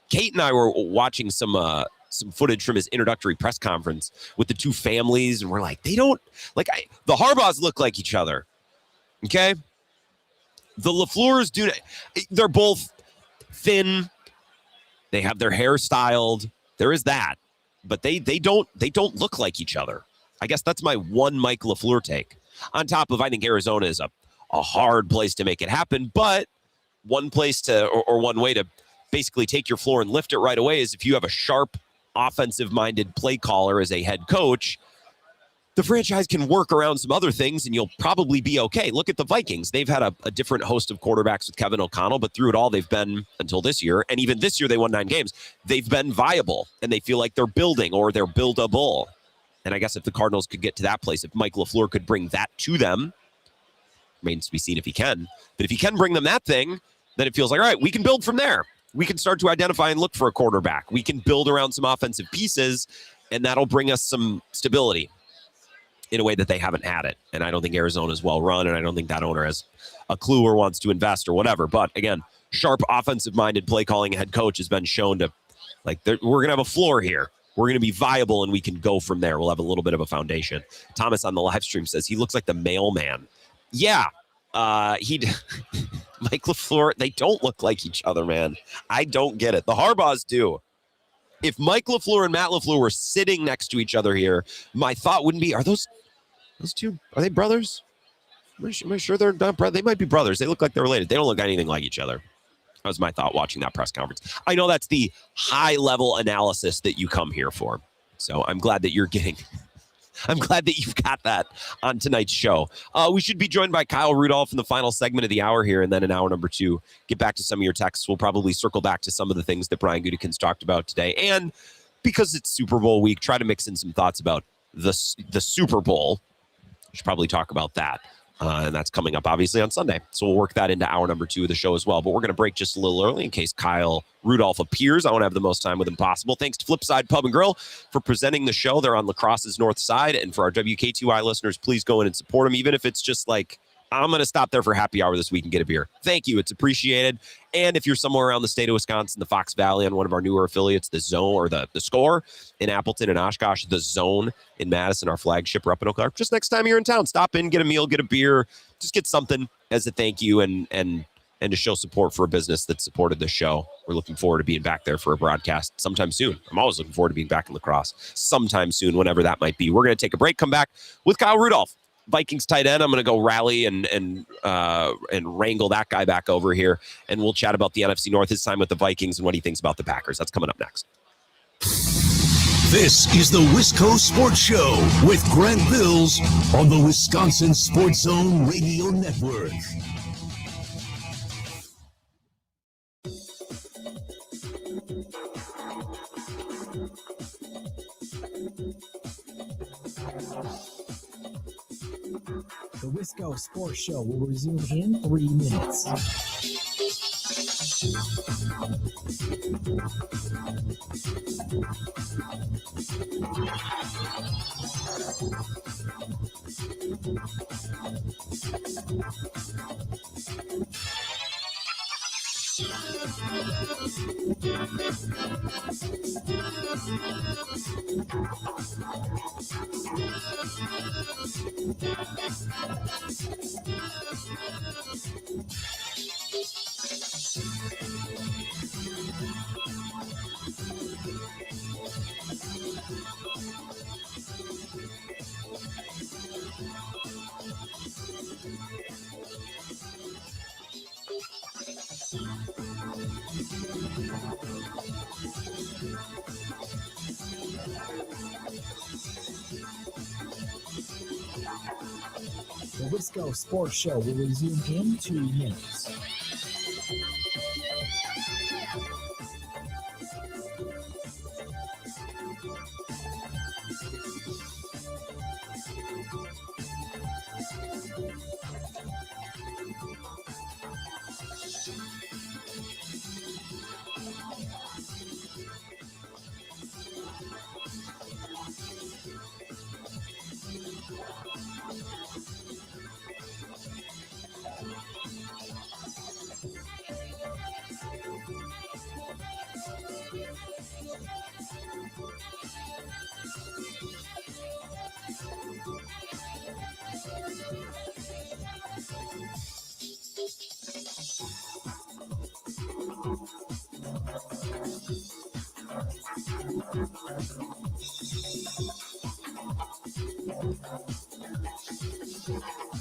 Kate and I were watching some footage from his introductory press conference with the two families, and we're like, they don't the Harbaughs look like each other. Okay. The LaFleurs they're both thin. They have their hair styled. There is that, but they don't look like each other. I guess that's my one Mike LaFleur take. On top of, I think Arizona is a hard place to make it happen, but one place or one way to basically take your floor and lift it right away is if you have a sharp, offensive-minded play caller as a head coach. The franchise can work around some other things, and you'll probably be okay. Look at the Vikings. They've had a different host of quarterbacks with Kevin O'Connell, but through it all, they've been, until this year, and even this year they won 9 games, they've been viable, and they feel like they're building, or they're buildable. And I guess if the Cardinals could get to that place, if Mike LaFleur could bring that to them, remains to be seen if he can. But if he can bring them that thing, then it feels like, all right, we can build from there. We can start to identify and look for a quarterback. We can build around some offensive pieces, and that'll bring us some stability in a way that they haven't had it. And I don't think Arizona is well run, and I don't think that owner has a clue or wants to invest or whatever. But again, sharp offensive-minded play calling head coach has been shown to, we're going to have a floor here. We're going to be viable, and we can go from there. We'll have a little bit of a foundation. Thomas on the live stream says he looks like the mailman. Yeah, Mike LaFleur, they don't look like each other, man. I don't get it. The Harbaughs do. If Mike LaFleur and Matt LaFleur were sitting next to each other here, my thought wouldn't be, are those two, are they brothers? Am I sure they're not brothers? They might be brothers. They look like they're related. They don't look anything like each other. That was my thought watching that press conference. I know that's the high-level analysis that you come here for. So I'm glad that you've got that on tonight's show. We should be joined by Kyle Rudolph in the final segment of the hour here, and then in hour number 2, get back to some of your texts. We'll probably circle back to some of the things that Brian Gutekunst talked about today. And because it's Super Bowl week, try to mix in some thoughts about the Super Bowl. We should probably talk about that. And that's coming up, obviously, on Sunday. So we'll work that into hour number 2 of the show as well. But we're going to break just a little early in case Kyle Rudolph appears. I want to have the most time with him possible. Thanks to Flipside Pub and Grill for presenting the show. They're on La Crosse's north side. And for our WK2I listeners, please go in and support them, even if it's just like, I'm going to stop there for happy hour this week and get a beer. Thank you. It's appreciated. And if you're somewhere around the state of Wisconsin, the Fox Valley on one of our newer affiliates, the Zone or the Score in Appleton and Oshkosh, the Zone in Madison, our flagship, or up in Oak Park, just next time you're in town, stop in, get a meal, get a beer, just get something as a thank you and to show support for a business that supported the show. We're looking forward to being back there for a broadcast sometime soon. I'm always looking forward to being back in La Crosse sometime soon, whenever that might be. We're going to take a break, come back with Kyle Rudolph Vikings tight end. I'm going to go rally and wrangle that guy back over here, and we'll chat about the NFC North, his time with the Vikings, and what he thinks about the Packers. That's coming up next. This is the Wisco Sports Show with Grant Bills on the Wisconsin Sports Zone Radio Network. The Wisco Sports Show will resume in 3 minutes. The Wisco Sports Show will resume in 2 minutes.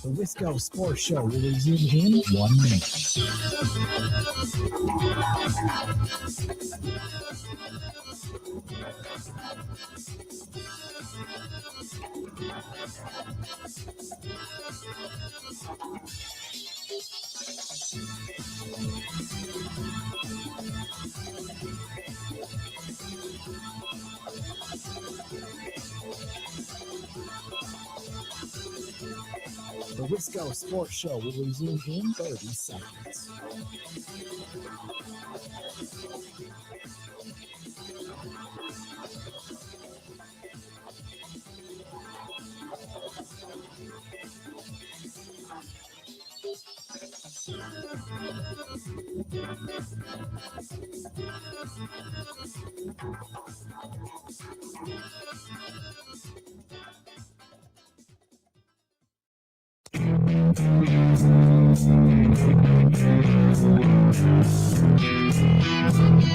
The Wisco Sports Show will resume in 1 minute. The Wisco Sports Show will resume in 30 seconds.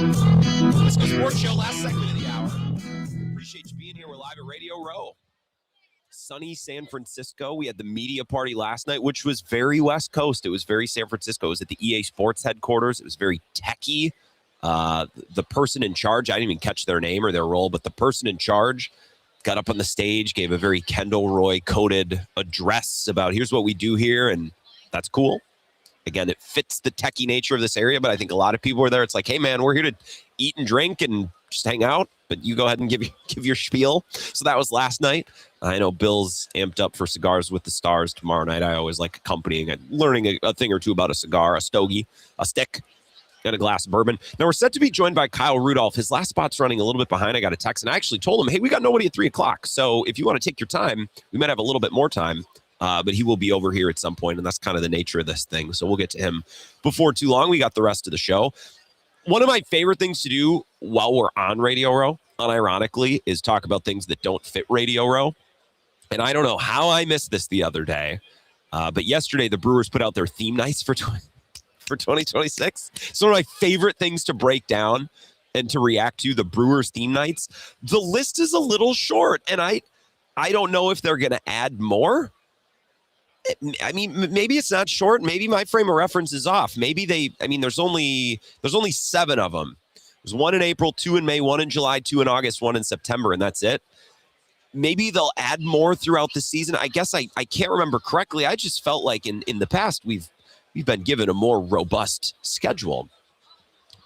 Wisco Sports Show, last segment of the hour. Appreciate you being here. We're live at Radio Row. Sunny San Francisco. We had the media party last night, which was very West Coast. It was very San Francisco. It was at the EA Sports headquarters. It was very techie. The person in charge, I didn't even catch their name or their role, but the person in charge got up on the stage, gave a very Kendall Roy coded address about here's what we do here, and that's cool. Again, it fits the techie nature of this area, but I think a lot of people were there. It's like, hey, man, we're here to eat and drink and just hang out, but you go ahead and give your spiel. So that was last night. I know Bill's amped up for Cigars with the Stars tomorrow night. I always like accompanying and learning a thing or two about a cigar, a stogie, a stick, and a glass of bourbon. Now, we're set to be joined by Kyle Rudolph. His last spot's running a little bit behind. I got a text, and I actually told him, hey, we got nobody at 3 o'clock. So if you want to take your time, we might have a little bit more time. But he will be over here at some point, and that's kind of the nature of this thing. So we'll get to him before too long. We got the rest of the show. One of my favorite things to do while we're on Radio Row, unironically, is talk about things that don't fit Radio Row. And I don't know how I missed this the other day, but yesterday the Brewers put out their theme nights for 2026. It's one of my favorite things to break down and to react to, the Brewers theme nights. The list is a little short, and I don't know if they're going to add more. I mean, maybe it's not short. Maybe my frame of reference is off. Maybe there's only 7 of them. There's 1 in April, 2 in May, 1 in July, 2 in August, 1 in September, and that's it. Maybe they'll add more throughout the season. I guess I can't remember correctly. I just felt like in the past we've been given a more robust schedule.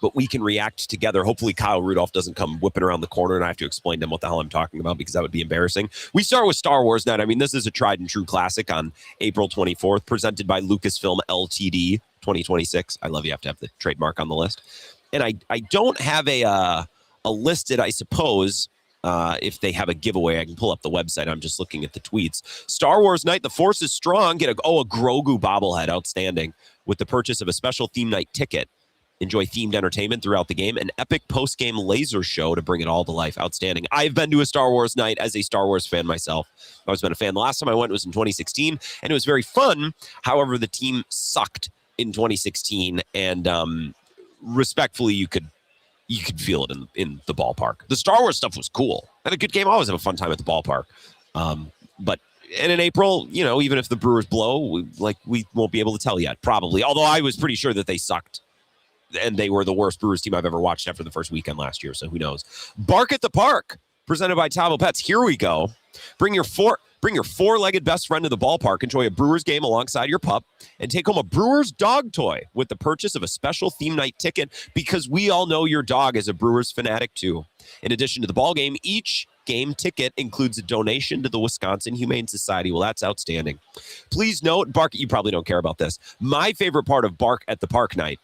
But we can react together. Hopefully Kyle Rudolph doesn't come whipping around the corner and I have to explain to him what the hell I'm talking about, because that would be embarrassing. We start with Star Wars Night. I mean, this is a tried and true classic on April 24th, presented by Lucasfilm Ltd. 2026. I love you have to have the trademark on the list. And I don't have a listed, I suppose, if they have a giveaway. I can pull up the website. I'm just looking at the tweets. Star Wars Night, the Force is strong. Get a Grogu bobblehead. Outstanding. With the purchase of a special theme night ticket. Enjoy themed entertainment throughout the game. An epic post-game laser show to bring it all to life. Outstanding. I've been to a Star Wars night as a Star Wars fan myself. I've always been a fan. The last time I went was in 2016, and it was very fun. However, the team sucked in 2016, and respectfully, you could feel it in the ballpark. The Star Wars stuff was cool. I had a good game. I always have a fun time at the ballpark. But in April, even if the Brewers blow, we won't be able to tell yet, probably. Although I was pretty sure that they sucked. And they were the worst Brewers team I've ever watched after the first weekend last year. So who knows? Bark at the Park, presented by Tabo Pets. Here we go. Bring your four-legged best friend to the ballpark. Enjoy a Brewers game alongside your pup, and take home a Brewers dog toy with the purchase of a special theme night ticket, because we all know your dog is a Brewers fanatic too. In addition to the ball game, each game ticket includes a donation to the Wisconsin Humane Society. Well, that's outstanding. Please note, Bark, you probably don't care about this. My favorite part of Bark at the Park night,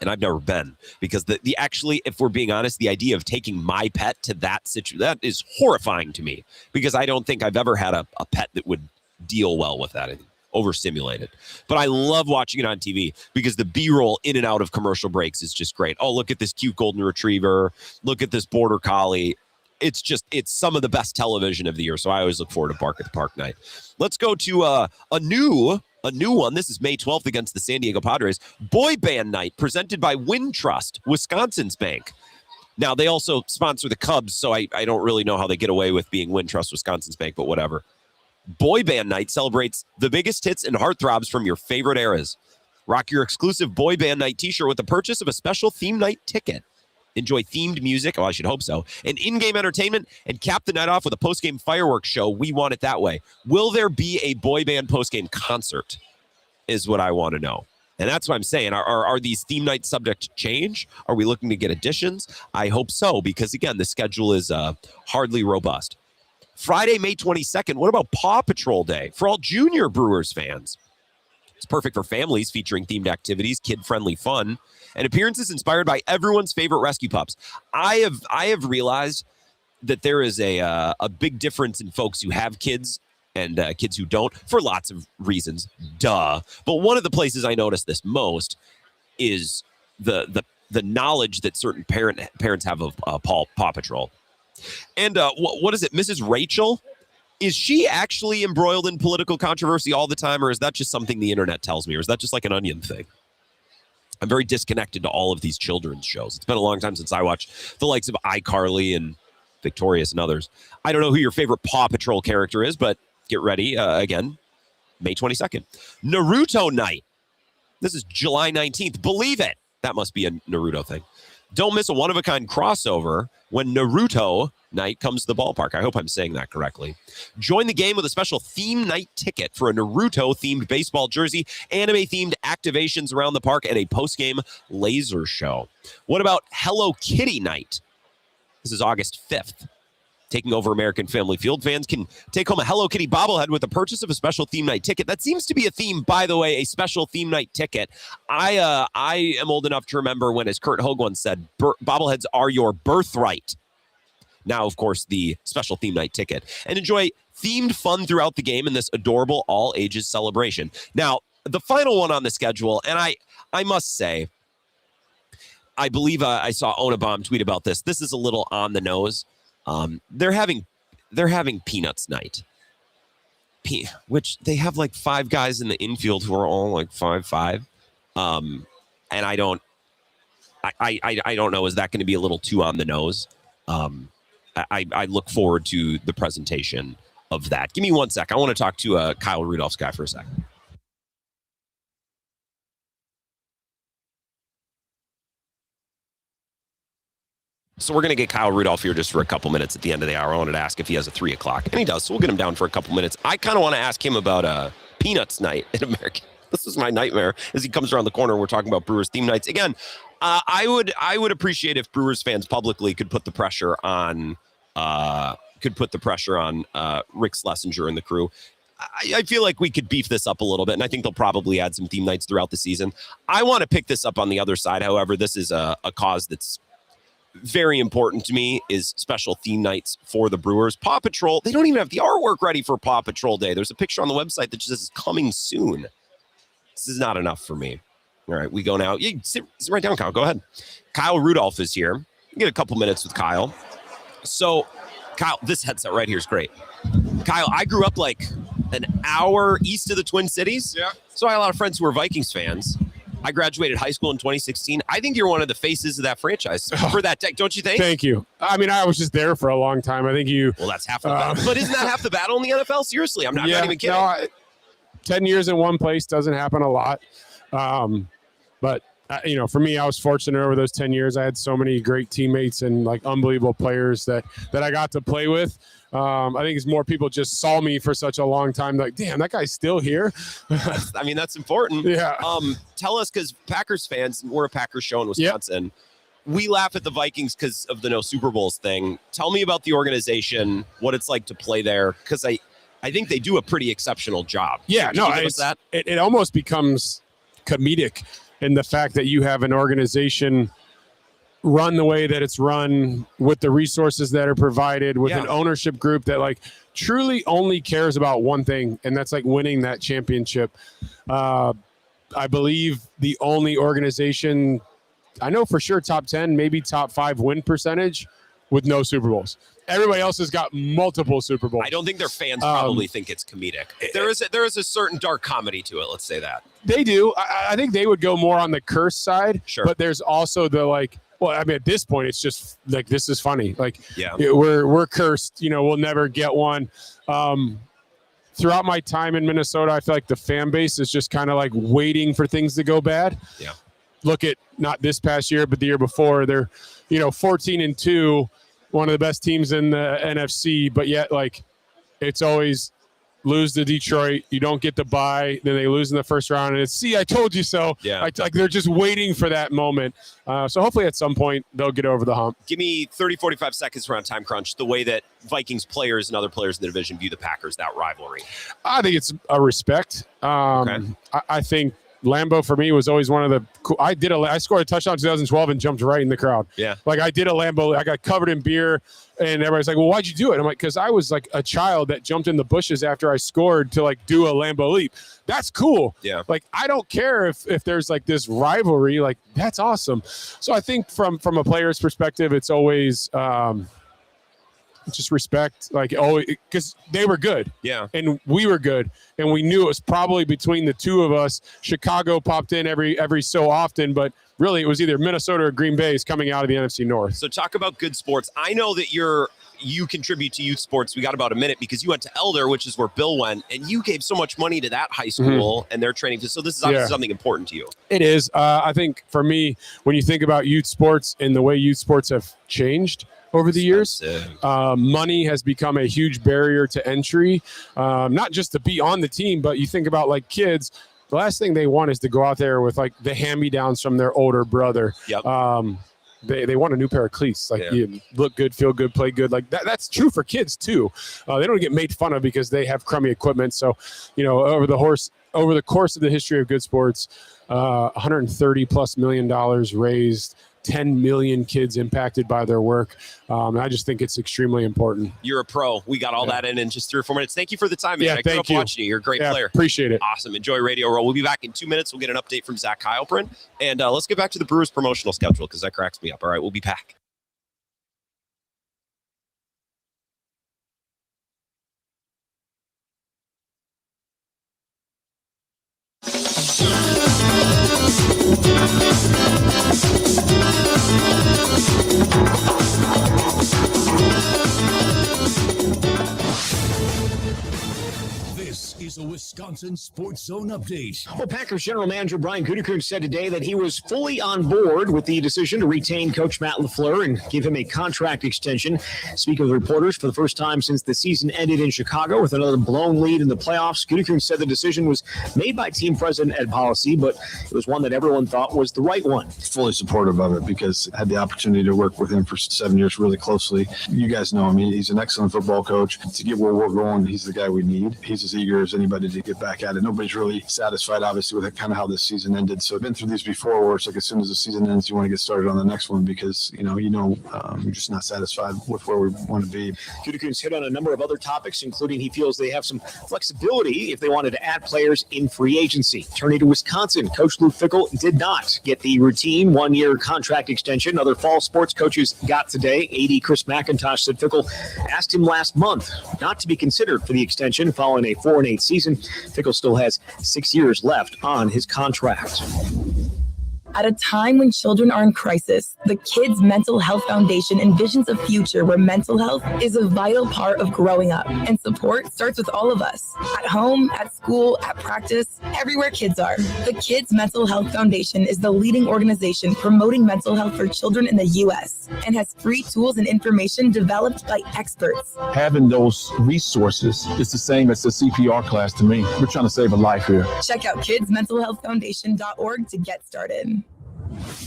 and I've never been, because the actually, if we're being honest, the idea of taking my pet to that situation, that is horrifying to me, because I don't think I've ever had a pet that would deal well with that. Overstimulated. But I love watching it on TV, because the B-roll in and out of commercial breaks is just great. Oh, look at this cute golden retriever. Look at this border collie. It's some of the best television of the year. So I always look forward to Bark at the Park night. Let's go to a new one. This is May 12th against the San Diego Padres. Boy Band Night, presented by Wintrust, Wisconsin's bank. Now, they also sponsor the Cubs, so I don't really know how they get away with being Wintrust, Wisconsin's bank, but whatever. Boy Band Night celebrates the biggest hits and heartthrobs from your favorite eras. Rock your exclusive Boy Band Night t-shirt with the purchase of a special theme night ticket. Enjoy themed music, I should hope so, and in-game entertainment, and cap the night off with a post-game fireworks show. We want it that way. Will there be a boy band post-game concert is what I want to know. And that's what I'm saying. Are these theme nights subject to change? Are we looking to get additions? I hope so, because, again, the schedule is hardly robust. Friday, May 22nd, what about Paw Patrol Day for all junior Brewers fans? It's perfect for families, featuring themed activities, kid-friendly fun, and appearances inspired by everyone's favorite rescue pups. I have realized that there is a big difference in folks who have kids and kids who don't, for lots of reasons. Duh. But one of the places I notice this most is the knowledge that certain parents have of Paw Patrol. And what is it, Mrs. Rachel? Is she actually embroiled in political controversy all the time, or is that just something the internet tells me, or is that just like an Onion thing? I'm very disconnected to all of these children's shows. It's been a long time since I watched the likes of iCarly and Victorious and others. I don't know who your favorite Paw Patrol character is, but get ready, again, May 22nd. Naruto Night. This is July 19th. Believe it. That must be a Naruto thing. Don't miss a one-of-a-kind crossover when Naruto Night comes to the ballpark. I hope I'm saying that correctly. Join the game with a special theme night ticket for a Naruto-themed baseball jersey, anime-themed activations around the park, and a post-game laser show. What about Hello Kitty Night? This is August 5th. Taking over American Family Field, fans can take home a Hello Kitty bobblehead with the purchase of a special theme night ticket. That seems to be a theme, by the way, a special theme night ticket. I am old enough to remember when, as Kurt Hogue once said, bobbleheads are your birthright. Now, of course, the special theme night ticket. And enjoy themed fun throughout the game in this adorable all-ages celebration. Now, the final one on the schedule, and I must say, I believe I saw Onabom tweet about this. This is a little on the nose. They're having Peanuts Night, which they have like 5 guys in the infield who are all like 5'5", and I don't know. Is that going to be a little too on the nose? I look forward to the presentation of that. Give me 1 sec. I want to talk to Kyle Rudolph's guy for a second. So we're going to get Kyle Rudolph here just for a couple minutes at the end of the hour. I wanted to ask if he has a 3 o'clock, and he does. So we'll get him down for a couple minutes. I kind of want to ask him about Peanuts Night in America. This is my nightmare as he comes around the corner. We're talking about Brewers theme nights again. I would appreciate if Brewers fans publicly could put the pressure on Rick Schlesinger and the crew. I feel like we could beef this up a little bit, and I think they'll probably add some theme nights throughout the season. I want to pick this up on the other side. However, this is a cause that's very important to me, is special theme nights for the Brewers. Paw Patrol, they don't even have the artwork ready for Paw Patrol Day. There's a picture on the website that just says coming soon. This is not enough for me. All right, we go now. Yeah, sit right down, Kyle. Go ahead. Kyle Rudolph is here. We get a couple minutes with Kyle. So, Kyle, this headset right here is great. Kyle, I grew up like an hour east of the Twin Cities. Yeah. So I had a lot of friends who were Vikings fans. I graduated high school in 2016. I think you're one of the faces of that franchise for that tech, don't you think? Thank you. I mean, I was just there for a long time. I think you. Well, that's half the battle. But isn't that half the battle in the NFL? Seriously, I'm not even kidding. No, 10 years in one place doesn't happen a lot. But, for me, I was fortunate over those 10 years. I had so many great teammates and like unbelievable players that I got to play with. I think it's more people just saw me for such a long time. Like, damn, that guy's still here. I mean, that's important. Yeah. Tell us, because Packers fans, we're a Packers show in Wisconsin. Yep. We laugh at the Vikings because of the no Super Bowls thing. Tell me about the organization, what it's like to play there, because I think they do a pretty exceptional job. Yeah, it almost becomes comedic in the fact that you have an organization run the way that it's run, with the resources that are provided, with an ownership group that like truly only cares about one thing, and that's like winning that championship. I believe the only organization, I know for sure, top 10, maybe top 5 win percentage with no Super Bowls. Everybody else has got multiple Super Bowls. I don't think their fans probably think it's comedic. There is a certain dark comedy to it. Let's say that. They do. I think they would go more on the curse side. Sure. But there's also the like, well, I mean, at this point, it's just like, this is funny. Like, yeah, we're cursed. We'll never get one. Throughout my time in Minnesota, I feel like the fan base is just kind of like waiting for things to go bad. Yeah. Look at not this past year, but the year before. They're, 14-2, one of the best teams in the NFC, but yet like it's always lose to Detroit. You don't get the bye. Then they lose in the first round. And it's, see, I told you so. Yeah. Like they're just waiting for that moment. So hopefully at some point they'll get over the hump. Give me 30, 45 seconds around time crunch, the way that Vikings players and other players in the division view the Packers, that rivalry. I think it's a respect. Okay. I think Lambeau for me was always one of the cool. I scored a touchdown in 2012 and jumped right in the crowd. Yeah. Like I did a Lambeau. I got covered in beer and everybody's like, well, why'd you do it? I'm like, because I was like a child that jumped in the bushes after I scored to like do a Lambeau leap. That's cool. Yeah. Like, I don't care if there's like this rivalry, like that's awesome. So I think from a player's perspective, it's always, just respect, like, because they were good. Yeah. And we were good. And we knew it was probably between the two of us. Chicago popped in every so often, but really it was either Minnesota or Green Bay is coming out of the NFC North. So talk about good sports. I know that you contribute to youth sports. We got about a minute because you went to Elder, which is where Bill went, and you gave so much money to that high school and their training. So this is obviously something important to you. It is. I think for me, when you think about youth sports and the way youth sports have changed over the years, money has become a huge barrier to entry, not just to be on the team, but you think about like kids, the last thing they want is to go out there with like the hand-me-downs from their older brother. Yep. They want a new pair of cleats. Like, you look good, feel good, play good. Like that's true for kids too. They don't get made fun of because they have crummy equipment. So, over the course of the history of good sports, $130+ million raised, 10 million kids impacted by their work. I just think it's extremely important. You're a pro. We got all that in just 3 or 4 minutes. Thank you for the time, man. I grew up watching you. You're a great player. Appreciate it. Awesome. Enjoy Radio Row. We'll be back in 2 minutes. We'll get an update from Zach Heilprin. And let's get back to the Brewers promotional schedule because that cracks me up. All right, we'll be back. This is a Wisconsin Sports Zone update. Well, Packers general manager Brian Gutekunst said today that he was fully on board with the decision to retain coach Matt LaFleur and give him a contract extension. Speaking with reporters for the first time since the season ended in Chicago with another blown lead in the playoffs, Gutekunst said the decision was made by team president Ed Policy, but it was one that everyone thought was the right one. Fully supportive of it because I had the opportunity to work with him for 7 years really closely. You guys know him. He's an excellent football coach. To get where we're going, he's the guy we need. He's as eager as anybody to get back at it. Nobody's really satisfied, obviously, with kind of how this season ended. So I've been through these before where it's like as soon as the season ends, you want to get started on the next one because, you're just not satisfied with where we want to be. Gutekunst hit on a number of other topics, including he feels they have some flexibility if they wanted to add players in free agency. Turning to Wisconsin, Coach Lou Fickell did not get the routine one-year contract extension other fall sports coaches got today. AD Chris McIntosh said Fickell asked him last month not to be considered for the extension following a 4-8 season. Fickell still has 6 years left on his contract. At a time when children are in crisis, the Kids Mental Health Foundation envisions a future where mental health is a vital part of growing up, and support starts with all of us. At home, at school, at practice, everywhere kids are. The Kids Mental Health Foundation is the leading organization promoting mental health for children in the U.S. and has free tools and information developed by experts. Having those resources is the same as the CPR class to me. We're trying to save a life here. Check out kidsmentalhealthfoundation.org to get started.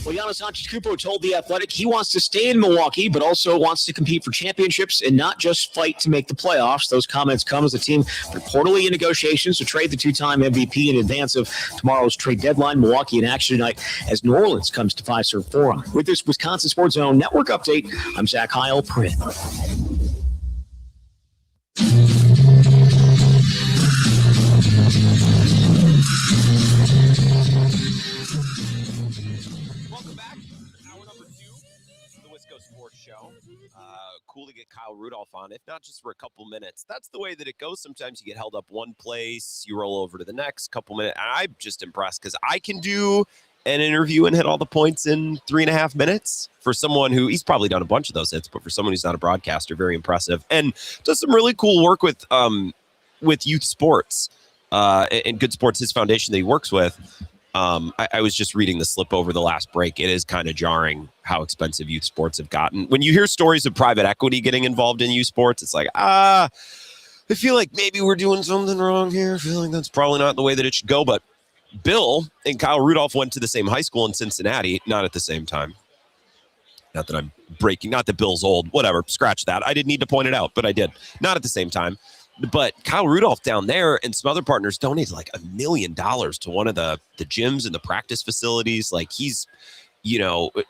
Well, Giannis Antetokounmpo told The Athletic he wants to stay in Milwaukee, but also wants to compete for championships and not just fight to make the playoffs. Those comments come as the team reportedly in negotiations to trade the two-time MVP in advance of tomorrow's trade deadline. Milwaukee in action tonight as New Orleans comes to Fiserv Forum. With this Wisconsin Sports Zone Network update, I'm Zach Heil, Print. Cool to get Kyle Rudolph on, if not just for a couple minutes. That's the way that it goes. Sometimes you get held up one place, you roll over to the next couple minutes. I'm just impressed because I can do an interview and hit all the points in 3.5 minutes. For someone who, he's probably done a bunch of those hits, but for someone who's not a broadcaster, very impressive. And does some really cool work with youth sports and Good Sports, his foundation that he works with. I was just reading the slip over the last break. It is kind of jarring how expensive youth sports have gotten. When you hear stories of private equity getting involved in youth sports, it's like, I feel like maybe we're doing something wrong here. I feel like that's probably not the way that it should go. But Bill and Kyle Rudolph went to the same high school in Cincinnati, not at the same time. Not that I'm breaking, not that Bill's old, whatever, scratch that. I didn't need to point it out, but I did. Not at the same time. But Kyle Rudolph down there and some other partners donated like $1 million to one of the gyms and the practice facilities. Like he's,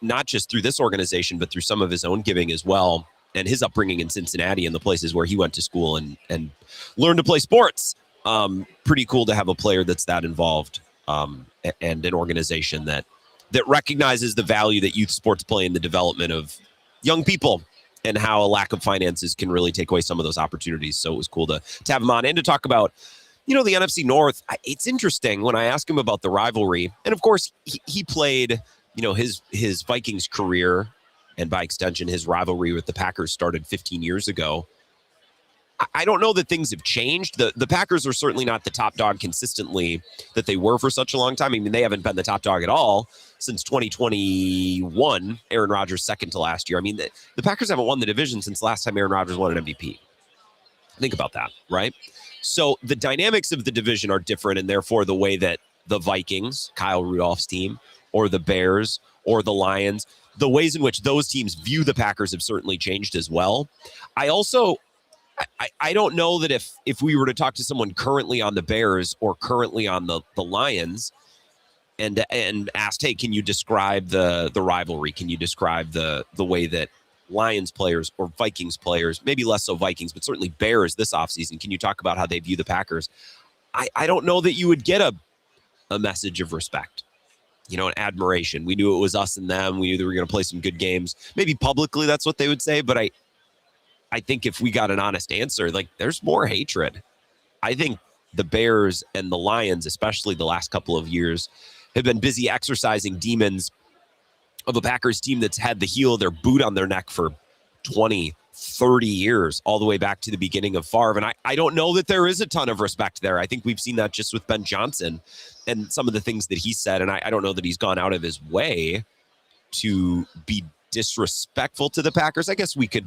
not just through this organization, but through some of his own giving as well. And his upbringing in Cincinnati and the places where he went to school and learned to play sports. Pretty cool to have a player that's that involved and an organization that recognizes the value that youth sports play in the development of young people. And how a lack of finances can really take away some of those opportunities. So it was cool to have him on and to talk about, the NFC North. It's interesting when I ask him about the rivalry. And of course, he played, his Vikings career and by extension, his rivalry with the Packers started 15 years ago. I don't know that things have changed. The Packers are certainly not the top dog consistently that they were for such a long time. I mean, they haven't been the top dog at all since 2021, Aaron Rodgers' second to last year. I mean, the Packers haven't won the division since last time Aaron Rodgers won an MVP. Think about that, right? So the dynamics of the division are different, and therefore the way that the Vikings, Kyle Rudolph's team, or the Bears, or the Lions, the ways in which those teams view the Packers have certainly changed as well. I don't know that if we were to talk to someone currently on the Bears or currently on the Lions and asked, hey, can you describe the rivalry? Can you describe the way that Lions players or Vikings players, maybe less so Vikings, but certainly Bears this offseason, can you talk about how they view the Packers? I don't know that you would get a message of respect, an admiration. We knew it was us and them. We knew they were going to play some good games. Maybe publicly that's what they would say, but I think if we got an honest answer, like there's more hatred. I think the Bears and the Lions, especially the last couple of years, have been busy exercising demons of a Packers team that's had the heel of their boot on their neck for 20, 30 years, all the way back to the beginning of Favre. And I don't know that there is a ton of respect there. I think we've seen that just with Ben Johnson and some of the things that he said. And I don't know that he's gone out of his way to be disrespectful to the Packers. I guess we could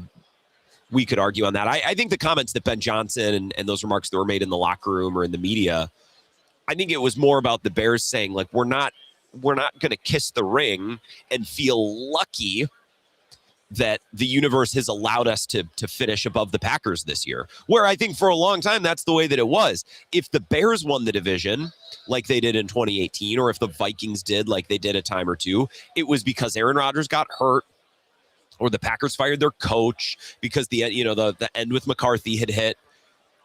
argue on that. I think the comments that Ben Johnson and those remarks that were made in the locker room or in the media, I think it was more about the Bears saying, like, we're not going to kiss the ring and feel lucky that the universe has allowed us to finish above the Packers this year, where I think for a long time, that's the way that it was. If the Bears won the division like they did in 2018, or if the Vikings did like they did a time or two, it was because Aaron Rodgers got hurt, or the Packers fired their coach because the end with McCarthy had hit,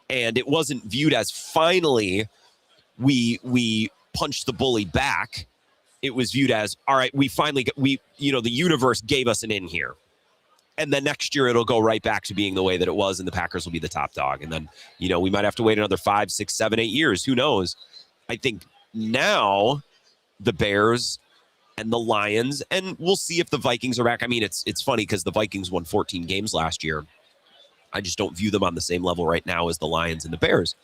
and it wasn't viewed as finally we punched the bully back. It was viewed as, all right, we finally the universe gave us an in here. And then next year it'll go right back to being the way that it was, and the Packers will be the top dog. And then, we might have to wait another 5, 6, 7, 8 years. Who knows? I think now the Bears and the Lions, and we'll see if the Vikings are back. I mean, it's funny because the Vikings won 14 games last year. I just don't view them on the same level right now as the Lions and the Bears.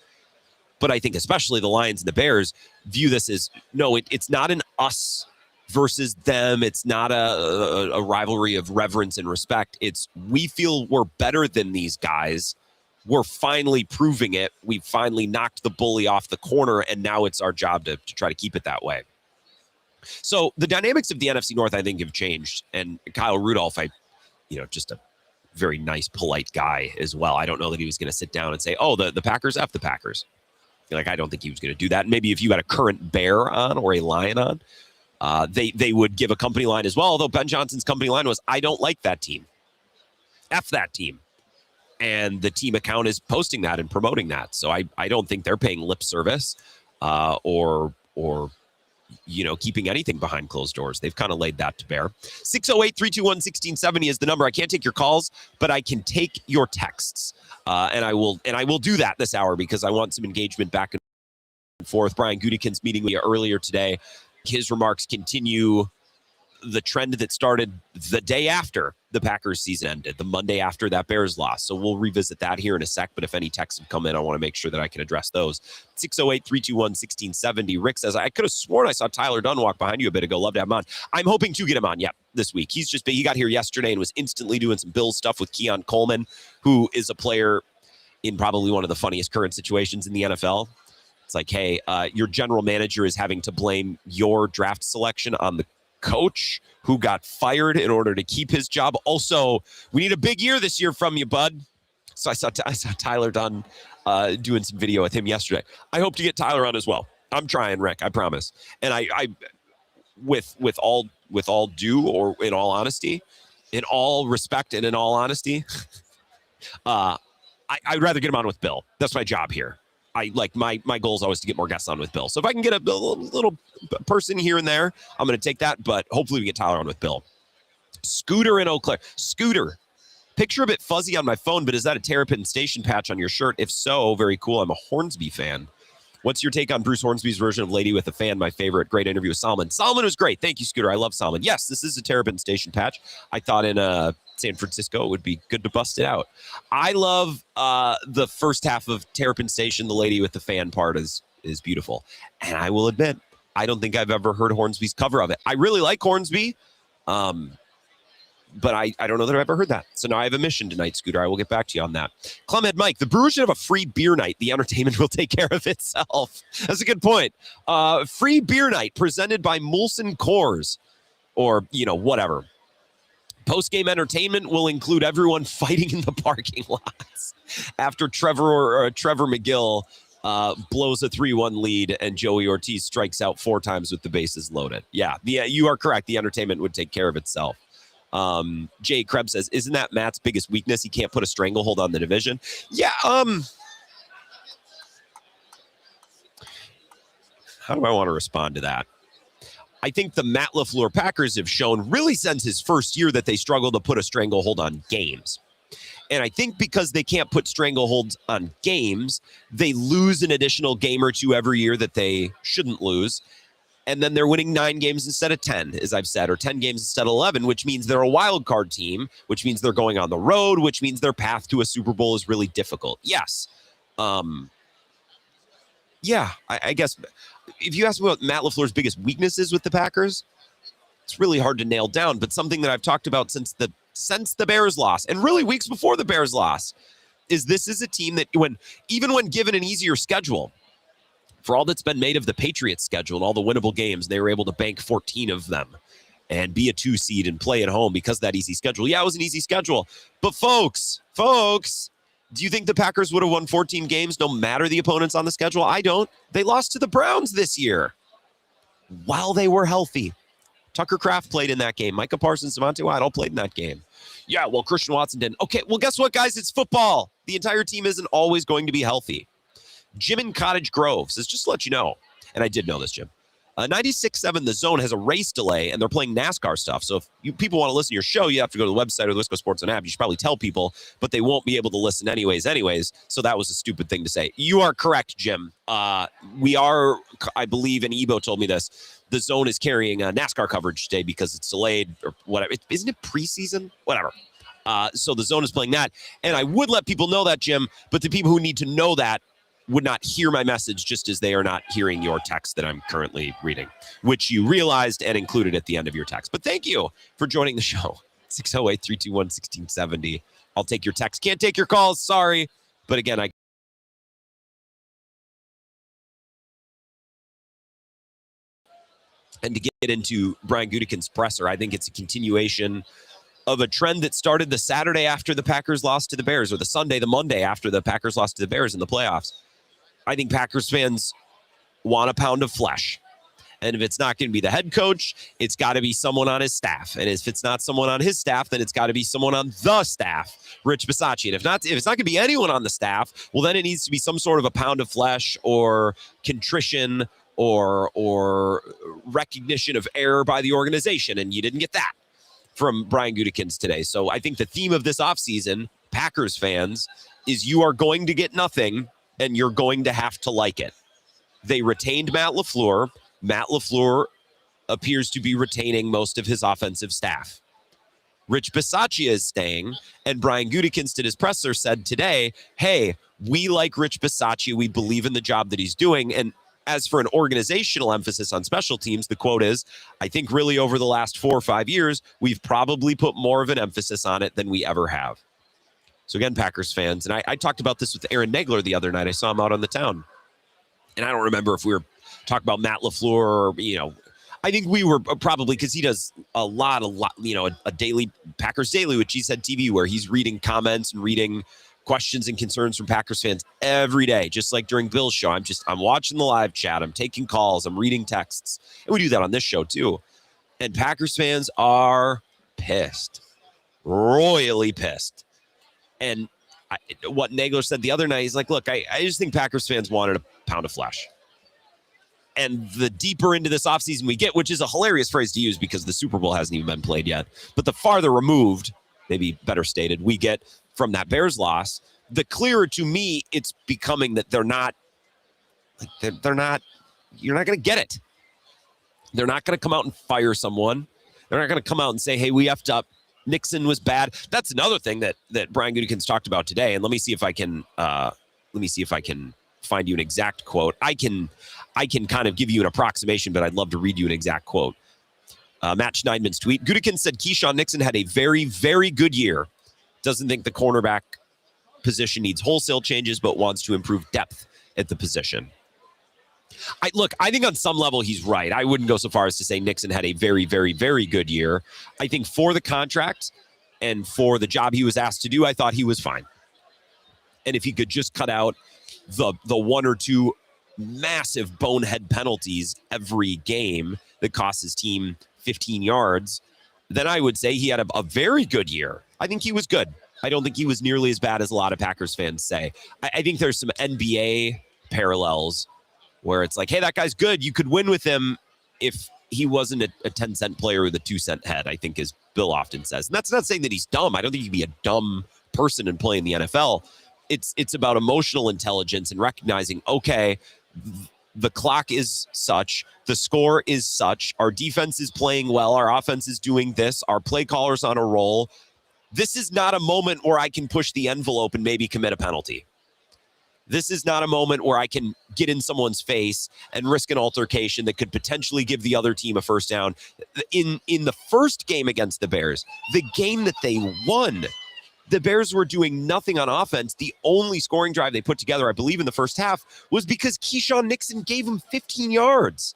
But I think especially the Lions and the Bears view this as, no, it's not an us versus them. It's not a rivalry of reverence and respect. It's, we feel we're better than these guys. We're finally proving it. We've finally knocked the bully off the corner, and now it's our job to try to keep it that way. So the dynamics of the NFC North, I think, have changed. And Kyle Rudolph, just a very nice, polite guy as well. I don't know that he was going to sit down and say, oh, the Packers, F the Packers. I don't think he was going to do that. Maybe if you had a current Bear on or a Lion on, they would give a company line as well. Although Ben Johnson's company line was, I don't like that team. F that team. And the team account is posting that and promoting that. So I don't think they're paying lip service or keeping anything behind closed doors. They've kind of laid that to bear. 608-321-1670 is the number. I can't take your calls, but I can take your texts. And I will do that this hour because I want some engagement back and forth. Brian Gutekunst meeting with you earlier today. His remarks continue the trend that started the day after the Packers season ended, the Monday after that Bears loss. So we'll revisit that here in a sec. But if any texts have come in, I want to make sure that I can address those. 608-321-1670. Rick says, I could have sworn I saw Tyler Dunn walk behind you a bit ago. Love to have him on. I'm hoping to get him on, this week. He got here yesterday and was instantly doing some Bills stuff with Keon Coleman, who is a player in probably one of the funniest current situations in the NFL. It's like, hey, your general manager is having to blame your draft selection on the coach who got fired in order to keep his job. Also, we need a big year this year from you, bud. So I saw Tyler Dunn doing some video with him yesterday. I hope to get Tyler on as well. I'm trying, Rick, I promise. And I with all due, or in all honesty, in all respect and in all honesty, I'd rather get him on with Bill. That's my job here. My goal is always to get more guests on with Bill. So if I can get a little person here and there, I'm going to take that. But hopefully we get Tyler on with Bill. Scooter in Eau Claire. Scooter, picture a bit fuzzy on my phone, but is that a Terrapin Station patch on your shirt? If so, very cool. I'm a Hornsby fan. What's your take on Bruce Hornsby's version of Lady with a Fan? My favorite. Great interview with Solomon. Solomon was great. Thank you, Scooter. I love Solomon. Yes, this is a Terrapin Station patch. I thought in San Francisco it would be good to bust it out. I love the first half of Terrapin Station. The Lady with the Fan part is beautiful. And I will admit, I don't think I've ever heard Hornsby's cover of it. I really like Hornsby, but I don't know that I've ever heard that. So now I have a mission tonight, Scooter. I will get back to you on that. Clemhead Mike, the Brewers should have a free beer night. The entertainment will take care of itself. That's a good point. Free beer night presented by Molson Coors, or, whatever. Post-game entertainment will include everyone fighting in the parking lots after Trevor McGill blows a 3-1 lead and Joey Ortiz strikes out 4 times with the bases loaded. Yeah, you are correct. The entertainment would take care of itself. Jay Krebs says, isn't that Matt's biggest weakness? He can't put a stranglehold on the division. Yeah. How do I want to respond to that? I think the Matt LaFleur Packers have shown really since his first year that they struggle to put a stranglehold on games. And I think because they can't put strangleholds on games, they lose an additional game or two every year that they shouldn't lose. And then they're winning 9 games instead of 10, as I've said, or 10 games instead of 11, which means they're a wild card team, which means they're going on the road, which means their path to a Super Bowl is really difficult. Yes. I guess if you ask me what Matt LaFleur's biggest weakness is with the Packers, it's really hard to nail down, but something that I've talked about since the Bears loss, and really weeks before the Bears loss, is this is a team that even when given an easier schedule, for all that's been made of the Patriots schedule and all the winnable games, they were able to bank 14 of them and be a 2 seed and play at home because of that easy schedule. Yeah, it was an easy schedule. But folks, do you think the Packers would have won 14 games no matter the opponents on the schedule? I don't. They lost to the Browns this year while they were healthy. Tucker Kraft played in that game. Micah Parsons, Devontae White all played in that game. Yeah, well, Christian Watson didn't. Okay, well, guess what, guys? It's football. The entire team isn't always going to be healthy. Jim in Cottage Grove says, just to let you know, and I did know this, Jim, 96.7 The Zone has a race delay, and they're playing NASCAR stuff. So if people want to listen to your show, you have to go to the website or the Wisco Sports app. You should probably tell people, but they won't be able to listen anyways. So that was a stupid thing to say. You are correct, Jim. We are, I believe, and Ebo told me this, The Zone is carrying NASCAR coverage today because it's delayed or whatever. Isn't it preseason? Whatever. So The Zone is playing that. And I would let people know that, Jim, but the people who need to know that would not hear my message just as they are not hearing your text that I'm currently reading, which you realized and included at the end of your text. But thank you for joining the show. 608-321-1670. I'll take your text. Can't take your calls. Sorry. But again, And to get into Brian Gutekunst's presser, I think it's a continuation of a trend that started the Saturday after the Packers lost to the Bears, or the Monday after the Packers lost to the Bears in the playoffs. I think Packers fans want a pound of flesh. And if it's not going to be the head coach, it's got to be someone on his staff. And if it's not someone on his staff, then it's got to be someone on the staff, Rich Bisaccia. And if it's not going to be anyone on the staff, well, then it needs to be some sort of a pound of flesh or contrition or recognition of error by the organization. And you didn't get that from Brian Gutekunst today. So I think the theme of this offseason, Packers fans, is you are going to get nothing and you're going to have to like it. They retained Matt LaFleur. Matt LaFleur appears to be retaining most of his offensive staff. Rich Bisaccia is staying, and Brian Gutekunst at his presser said today, hey, we like Rich Bisaccia. We believe in the job that he's doing. And as for an organizational emphasis on special teams, the quote is, I think really over the last 4 or 5 years, we've probably put more of an emphasis on it than we ever have. So again, Packers fans, and I talked about this with Aaron Nagler the other night. I saw him out on the town. And I don't remember if we were talking about Matt LaFleur or, I think we were probably, because he does a lot, a daily Packers Daily with GSED TV, where he's reading comments and reading questions and concerns from Packers fans every day, just like during Bill's show. I'm watching the live chat. I'm taking calls. I'm reading texts. And we do that on this show too. And Packers fans are pissed, royally pissed. And what Nagler said the other night, he's like, look, I just think Packers fans wanted a pound of flesh. And the deeper into this offseason we get, which is a hilarious phrase to use because the Super Bowl hasn't even been played yet, but the farther removed, maybe better stated, we get from that Bears loss, the clearer to me it's becoming that you're not going to get it. They're not going to come out and fire someone. They're not going to come out and say, hey, we effed up. Nixon was bad. That's another thing that Brian Gutekunst talked about today. And let me see if I can find you an exact quote. I can kind of give you an approximation, but I'd love to read you an exact quote. Matt Schneidman's tweet. Gutekunst said Keyshawn Nixon had a very, very good year. Doesn't think the cornerback position needs wholesale changes, but wants to improve depth at the position. I think on some level he's right. I wouldn't go so far as to say Nixon had a very, very, very good year. I think for the contract and for the job he was asked to do, I thought he was fine. And if he could just cut out the 1 or 2 massive bonehead penalties every game that cost his team 15 yards, then I would say he had a very good year. I think he was good. I don't think he was nearly as bad as a lot of Packers fans say. I think there's some NBA parallels where it's like, hey, that guy's good. You could win with him if he wasn't a 10-cent player with a 2-cent head, I think, as Bill often says. And that's not saying that he's dumb. I don't think he'd be a dumb person and play in the NFL. It's about emotional intelligence and recognizing, okay, the clock is such, the score is such, our defense is playing well, our offense is doing this, our play caller's on a roll. This is not a moment where I can push the envelope and maybe commit a penalty. This is not a moment where I can get in someone's face and risk an altercation that could potentially give the other team a first down. In the first game against the Bears, the game that they won, the Bears were doing nothing on offense. The only scoring drive they put together, I believe, in the first half was because Keyshawn Nixon gave them 15 yards.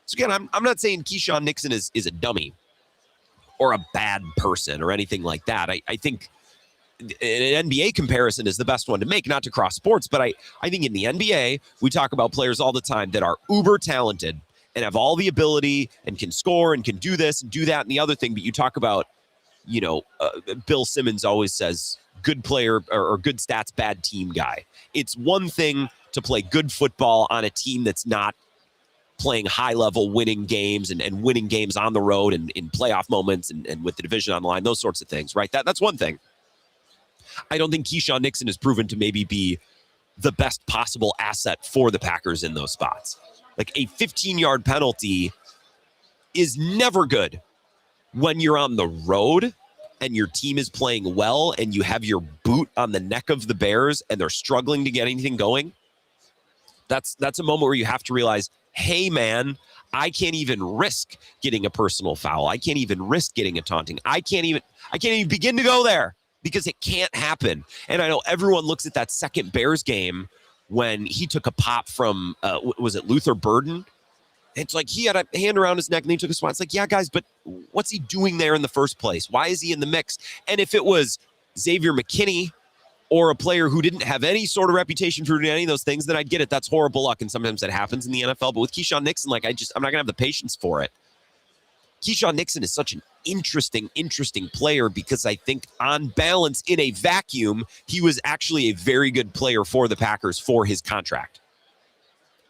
So again, I'm not saying Keyshawn Nixon is a dummy or a bad person or anything like that. I think an NBA comparison is the best one to make, not to cross sports, but I think in the NBA, we talk about players all the time that are uber talented and have all the ability and can score and can do this and do that and the other thing. But you talk about, Bill Simmons always says good player or good stats, bad team guy. It's one thing to play good football on a team that's not playing high level winning games and winning games on the road and in playoff moments and with the division on the line, those sorts of things, right? That's one thing. I don't think Keyshawn Nixon has proven to maybe be the best possible asset for the Packers in those spots. Like a 15-yard penalty is never good when you're on the road and your team is playing well and you have your boot on the neck of the Bears and they're struggling to get anything going. That's a moment where you have to realize, hey, man, I can't even risk getting a personal foul. I can't even risk getting a taunting. I can't even begin to go there. Because it can't happen. And I know everyone looks at that second Bears game when he took a pop from, was it Luther Burden? It's like he had a hand around his neck and he took a swat. It's like, yeah, guys, but what's he doing there in the first place? Why is he in the mix? And if it was Xavier McKinney or a player who didn't have any sort of reputation for doing any of those things, then I'd get it. That's horrible luck. And sometimes that happens in the NFL. But with Keyshawn Nixon, I'm not going to have the patience for it. Keyshawn Nixon is such an interesting player because I think on balance in a vacuum, he was actually a very good player for the Packers for his contract.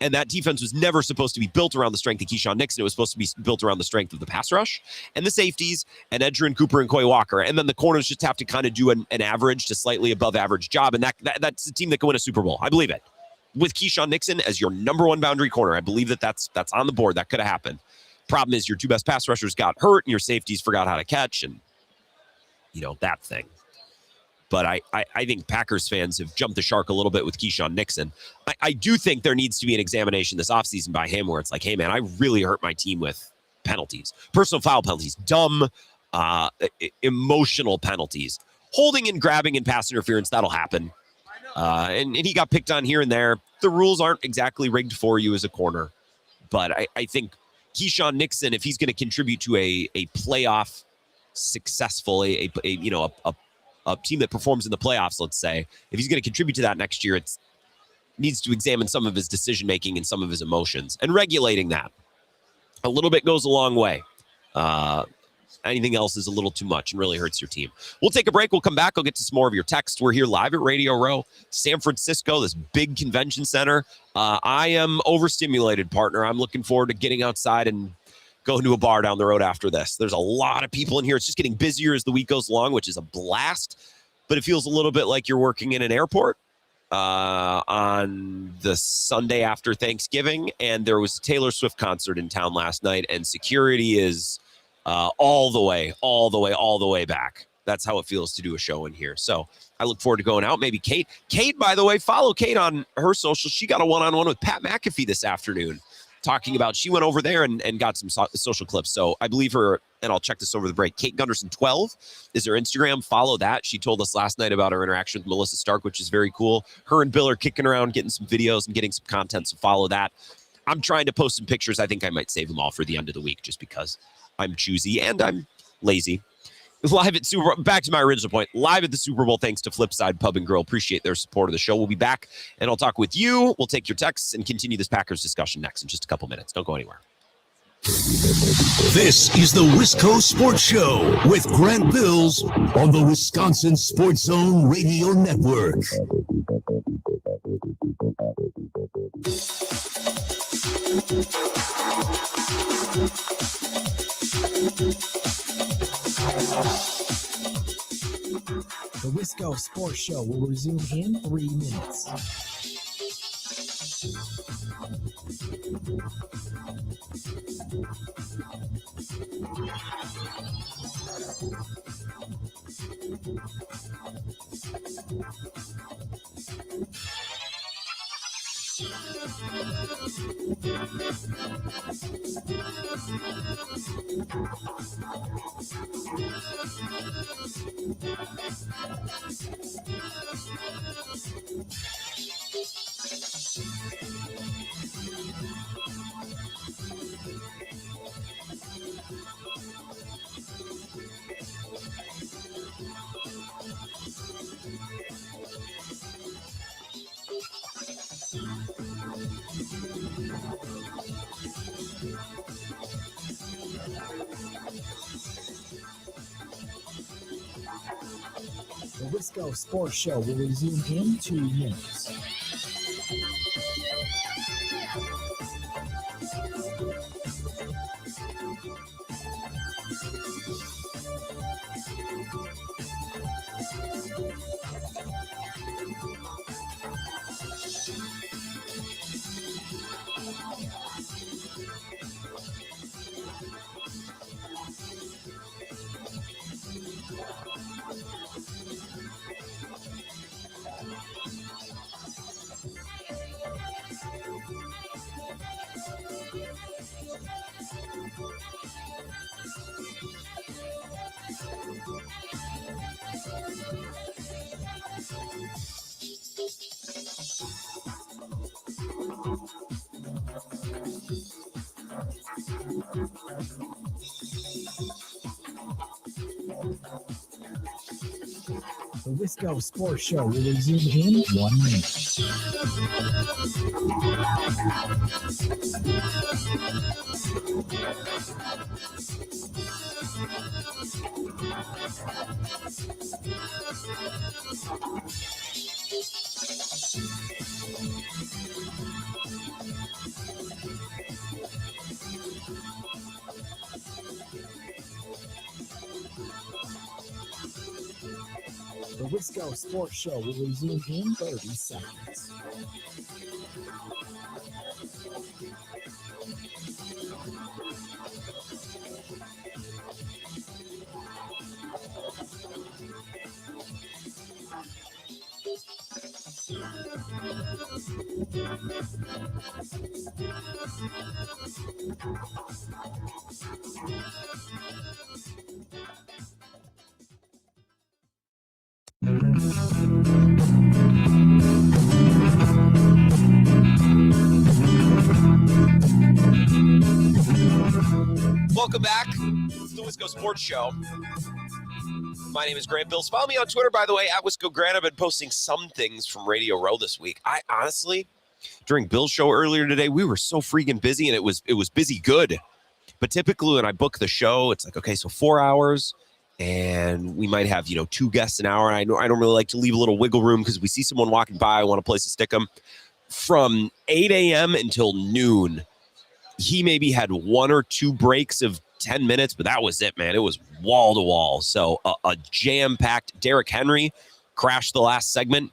And that defense was never supposed to be built around the strength of Keyshawn Nixon. It was supposed to be built around the strength of the pass rush and the safeties and Edgerrin Cooper and Quay Walker. And then the corners just have to kind of do an average to slightly above average job. And that's a team that can win a Super Bowl. I believe it. With Keyshawn Nixon as your number one boundary corner, I believe that's on the board. That could have happened. Problem is your two best pass rushers got hurt and your safeties forgot how to catch and, that thing. But I think Packers fans have jumped the shark a little bit with Keyshawn Nixon. I do think there needs to be an examination this offseason by him where it's like, hey, man, I really hurt my team with penalties. Personal foul penalties, dumb, emotional penalties. Holding and grabbing and pass interference, that'll happen. And he got picked on here and there. The rules aren't exactly rigged for you as a corner. But I think Keyshawn Nixon, if he's going to contribute to a playoff successful, a team that performs in the playoffs, let's say, if he's going to contribute to that next year, it needs to examine some of his decision-making and some of his emotions. And regulating that a little bit goes a long way. Anything else is a little too much and really hurts your team. We'll take a break. We'll come back. I'll get to some more of your text. We're here live at Radio Row, San Francisco, this big convention center. I am overstimulated, partner. I'm looking forward to getting outside and going to a bar down the road after this. There's a lot of people in here. It's just getting busier as the week goes along, which is a blast. But it feels a little bit like you're working in an airport on the Sunday after Thanksgiving. And there was a Taylor Swift concert in town last night, and security is all the way back. That's how it feels to do a show in here. So I look forward to going out. Maybe Kate, by the way, follow Kate on her social. She got a one-on-one with Pat McAfee this afternoon talking about, she went over there and got some social clips. So I believe her, and I'll check this over the break. Kate Gunderson 12 is her Instagram. Follow that. She told us last night about her interaction with Melissa Stark, which is very cool. Her and Bill are kicking around, getting some videos and getting some content. So follow that. I'm trying to post some pictures. I think I might save them all for the end of the week just because I'm choosy and I'm lazy. Live at Super Bowl, back to my original point, live at the Super Bowl, thanks to Flipside Pub and Grill. Appreciate their support of the show. We'll be back, and I'll talk with you. We'll take your texts and continue this Packers discussion next in just a couple minutes. Don't go anywhere. This is the Wisco Sports Show with Grant Bills on the Wisconsin Sports Zone Radio Network. The Wisco Sports Show will resume in 3 minutes. The Wisco Sports Show will resume in 2 minutes. The Wisco Sports Show will resume in 1 minute. The Wisco Sports Show will resume in 30 seconds. Welcome back to the Wisco Sports Show. My name is Grant Bills. Follow me on Twitter, by the way, at Wisco Grant. I've been posting some things from Radio Row this week. I honestly, during Bill's show earlier today, we were so freaking busy, and it was busy good. But typically when I book the show, it's like, okay, so 4 hours, and we might have, 2 guests an hour. And I don't really like to leave a little wiggle room because we see someone walking by, I want a place to stick them. From 8 a.m. until noon, he maybe had 1 or 2 breaks of 10 minutes, but that was it, man. It was wall to wall. So a jam-packed Derrick Henry crashed the last segment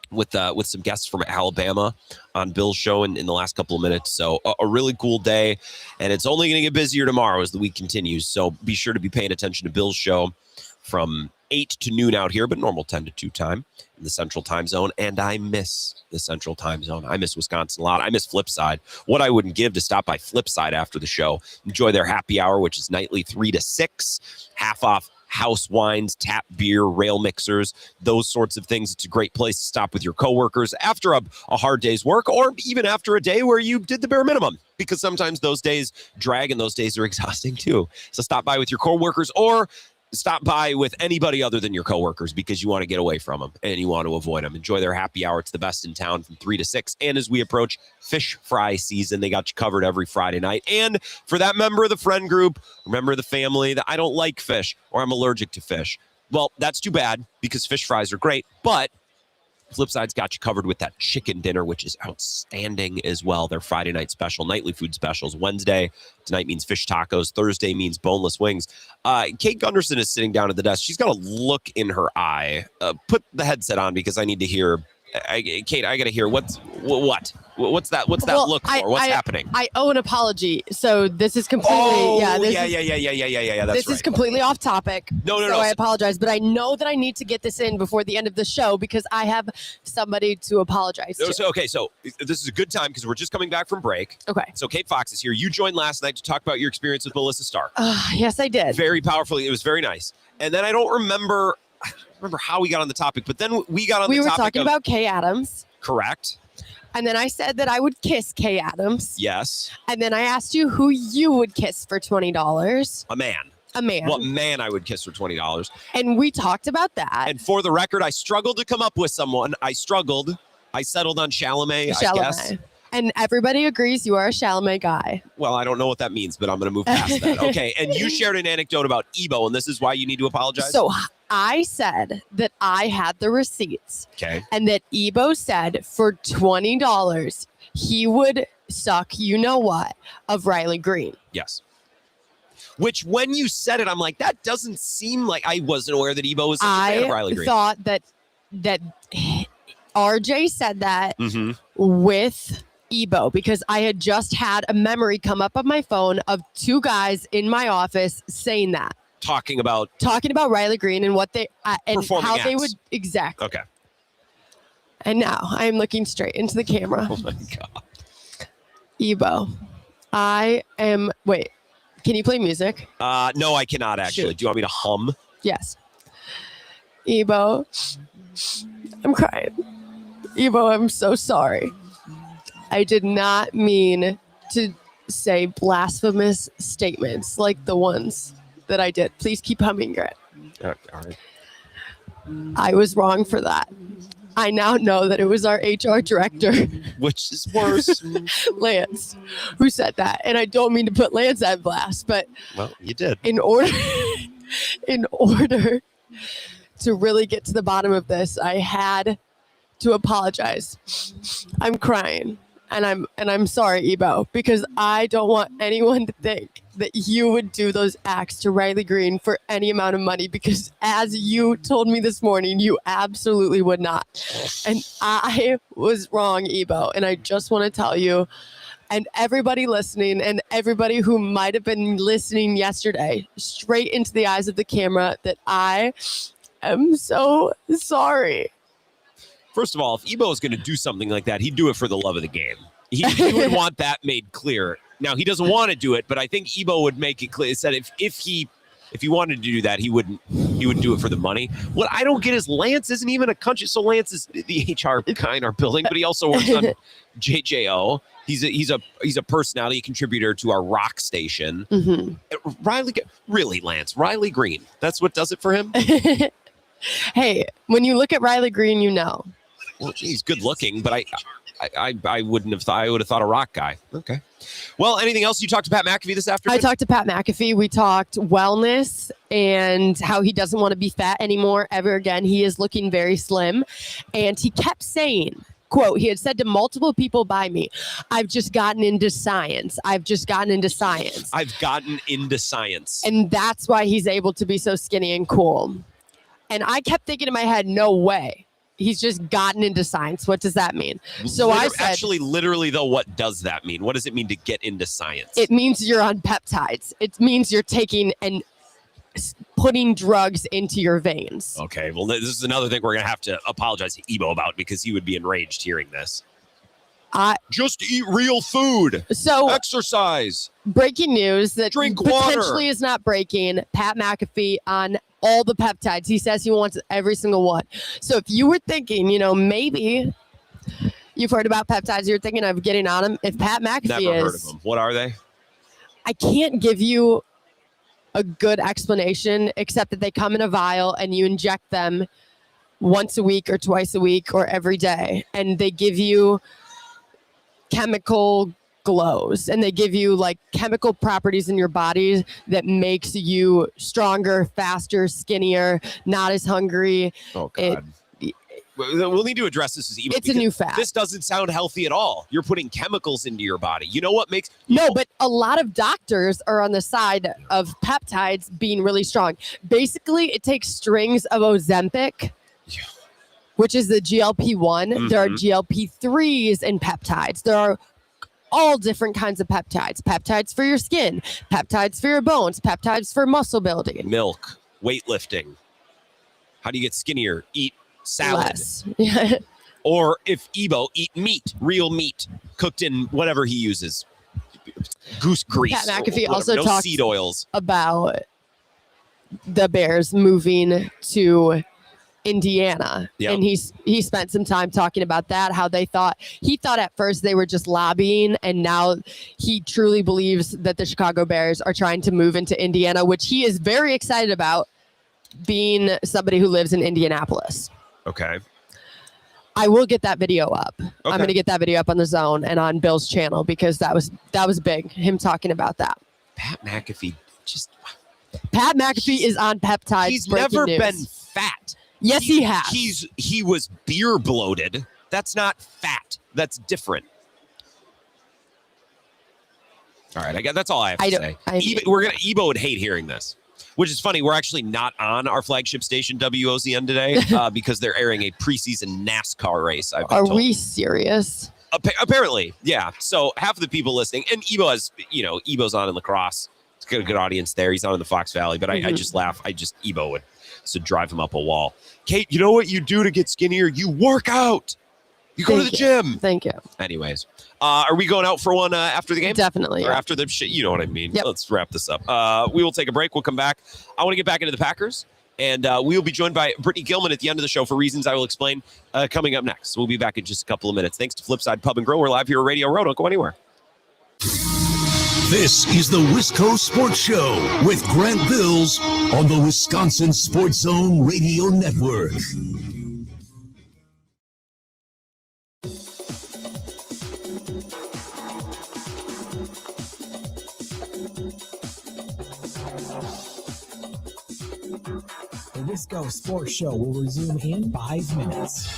with some guests from Alabama on Bill's show in the last couple of minutes. So a really cool day, and it's only going to get busier tomorrow as the week continues. So be sure to be paying attention to Bill's show from 8 to noon out here, but normal 10 to 2 time in the Central Time Zone. And I miss the Central Time Zone. I miss Wisconsin a lot. I miss Flipside. What I wouldn't give to stop by Flipside after the show. Enjoy their happy hour, which is nightly 3 to 6, half off house wines, tap beer, rail mixers, those sorts of things. It's a great place to stop with your coworkers after a hard day's work, or even after a day where you did the bare minimum, because sometimes those days drag and those days are exhausting too. So stop by with your coworkers, or stop by with anybody other than your coworkers, because you want to get away from them and you want to avoid them. Enjoy their happy hour. It's the best in town from 3 to 6. And as we approach fish fry season, they got you covered every Friday night. And for that member of the friend group, member of the family that I don't like fish or I'm allergic to fish, well, that's too bad, because fish fries are great. But Flipside's got you covered with that chicken dinner, which is outstanding as well. Their Friday night special, nightly food specials. Wednesday, tonight means fish tacos. Thursday means boneless wings. Kate Gunderson is sitting down at the desk. She's got a look in her eye. Put the headset on, because I need to hear Kate, I got to hear what's that look for? What's happening? I owe an apology. So this is completely Yeah. That's this is completely off topic. No. I apologize, but I know that I need to get this in before the end of the show because I have somebody to apologize to. So this is a good time because we're just coming back from break. Okay. So Kate Fox is here. You joined last night to talk about your experience with Melissa Starr. Yes, I did. Very powerfully. It was very nice. And then I don't remember how we got on the topic, but then we got on the topic. We were talking about Kay Adams. Correct. And then I said that I would kiss Kay Adams. Yes. And then I asked you who you would kiss for $20. A man. What man I would kiss for $20. And we talked about that. And for the record, I struggled to come up with someone. I settled on Chalamet, I guess. And everybody agrees you are a Chalamet guy. Well, I don't know what that means, but I'm going to move past that. Okay. And you shared an anecdote about Ebo, and this is why you need to apologize? So I said that I had the receipts. Okay. And that Ebo said for $20, he would suck you-know-what of Riley Green. Yes. Which, when you said it, I'm like, that doesn't seem like I wasn't aware that Ebo was such a fan of Riley Green. I thought that RJ said that with Ebo because I had just had a memory come up on my phone of two guys in my office saying that. Talking about Riley Green and what they and how acts. they would exactly. Okay. And now I am looking straight into the camera. Oh my God. Ebo, wait, can you play music? No, I cannot actually. Shoot. Do you want me to hum? Yes. Ebo, I'm crying. Ebo, I'm so sorry. I did not mean to say blasphemous statements like the ones that I did. Please keep humming, Grant. All right. I was wrong for that. I now know that it was our HR director, which is worse, Lance, who said that. And I don't mean to put Lance at blast, but you did. In order to really get to the bottom of this, I had to apologize. I'm crying. And I'm sorry, Ebo, because I don't want anyone to think that you would do those acts to Riley Green for any amount of money, because as you told me this morning, you absolutely would not. And I was wrong, Ebo. And I just want to tell you, and everybody listening and everybody who might have been listening yesterday, straight into the eyes of the camera, that I am so sorry. First of all, if Ebo is going to do something like that, he'd do it for the love of the game. He would want that made clear. Now, he doesn't want to do it, but I think Ebo would make it clear. He said if he wanted to do that, he wouldn't do it for the money. What I don't get is Lance isn't even a country. So Lance is the HR guy in our building, but he also works on JJO. He's a personality contributor to our rock station. Mm-hmm. Riley Green. That's what does it for him. Hey, when you look at Riley Green, you know. Well, he's good looking, but I wouldn't have thought. I would have thought a rock guy. Okay. Well, anything else? You talked to Pat McAfee this afternoon? I talked to Pat McAfee. We talked wellness and how he doesn't want to be fat anymore ever again. He is looking very slim. And he kept saying, quote, he had said to multiple people by me, I've just gotten into science. I've gotten into science. And that's why he's able to be so skinny and cool. And I kept thinking in my head, no way. He's just gotten into science. What does that mean? So I said, literally, though, what does that mean? What does it mean to get into science? It means you're on peptides. It means you're taking and putting drugs into your veins. Okay. Well, this is another thing we're going to have to apologize to Ebo about, because he would be enraged hearing this. Just eat real food. So exercise. Breaking news that drink potentially water. Is not breaking. Pat McAfee on all the peptides. He says he wants every single one. So if you were thinking, maybe you've heard about peptides, you're thinking of getting on them. If Pat McAfee Never heard of them. What are they? I can't give you a good explanation except that they come in a vial and you inject them once a week or twice a week or every day. And they give you chemical glows, and they give you like chemical properties in your body that makes you stronger, faster, skinnier, not as hungry. Oh God. We'll need to address this as Ebo. It's a new fact. This doesn't sound healthy at all. You're putting chemicals into your body. You know what makes but a lot of doctors are on the side of peptides being really strong. Basically, it takes strings of Ozempic which is the GLP-1. There are GLP-3s and peptides. There are all different kinds of peptides. Peptides for your skin, peptides for your bones, peptides for muscle building. Milk, weightlifting. How do you get skinnier? Eat salad. Less. Or if Ebo, eat meat, real meat, cooked in whatever he uses. Goose grease. Pat McAfee also no talks seed oils. about the Bears moving to Indiana. Yep. And he spent some time talking about that, how he thought at first they were just lobbying, and now he truly believes that the Chicago Bears are trying to move into Indiana, which he is very excited about, being somebody who lives in Indianapolis. Okay. I will get that video up. Okay. I'm going to get that video up on the Zone and on Bill's channel, because that was big, him talking about that. Pat McAfee Pat McAfee is on peptides. He's breaking never news. been fat. Yes, he has. He was beer bloated. That's not fat. That's different. All right, I guess that's all I have to say. Ebo would hate hearing this, which is funny. We're actually not on our flagship station WOZN today because they're airing a preseason NASCAR race. I've been Are told. we serious? Apparently, yeah. So half of the people listening, and Ebo has, Ebo's on in lacrosse. It's got a good audience there. He's on in the Fox Valley, but I just laugh. Ebo would drive him up a wall. Kate, you know what you do to get skinnier? You work out. You go to the gym. Thank you. Anyways, are we going out for one after the game? Definitely. Or after the shit? You know what I mean. Yep. Let's wrap this up. We will take a break. We'll come back. I want to get back into the Packers, and we will be joined by Brittany Gilman at the end of the show for reasons I will explain coming up next. We'll be back in just a couple of minutes. Thanks to Flipside Pub and Grill. We're live here at Radio Row. Don't go anywhere. This is the Wisco Sports Show with Grant Bills on the Wisconsin Sports Zone Radio Network. The Wisco Sports Show will resume in 5 minutes.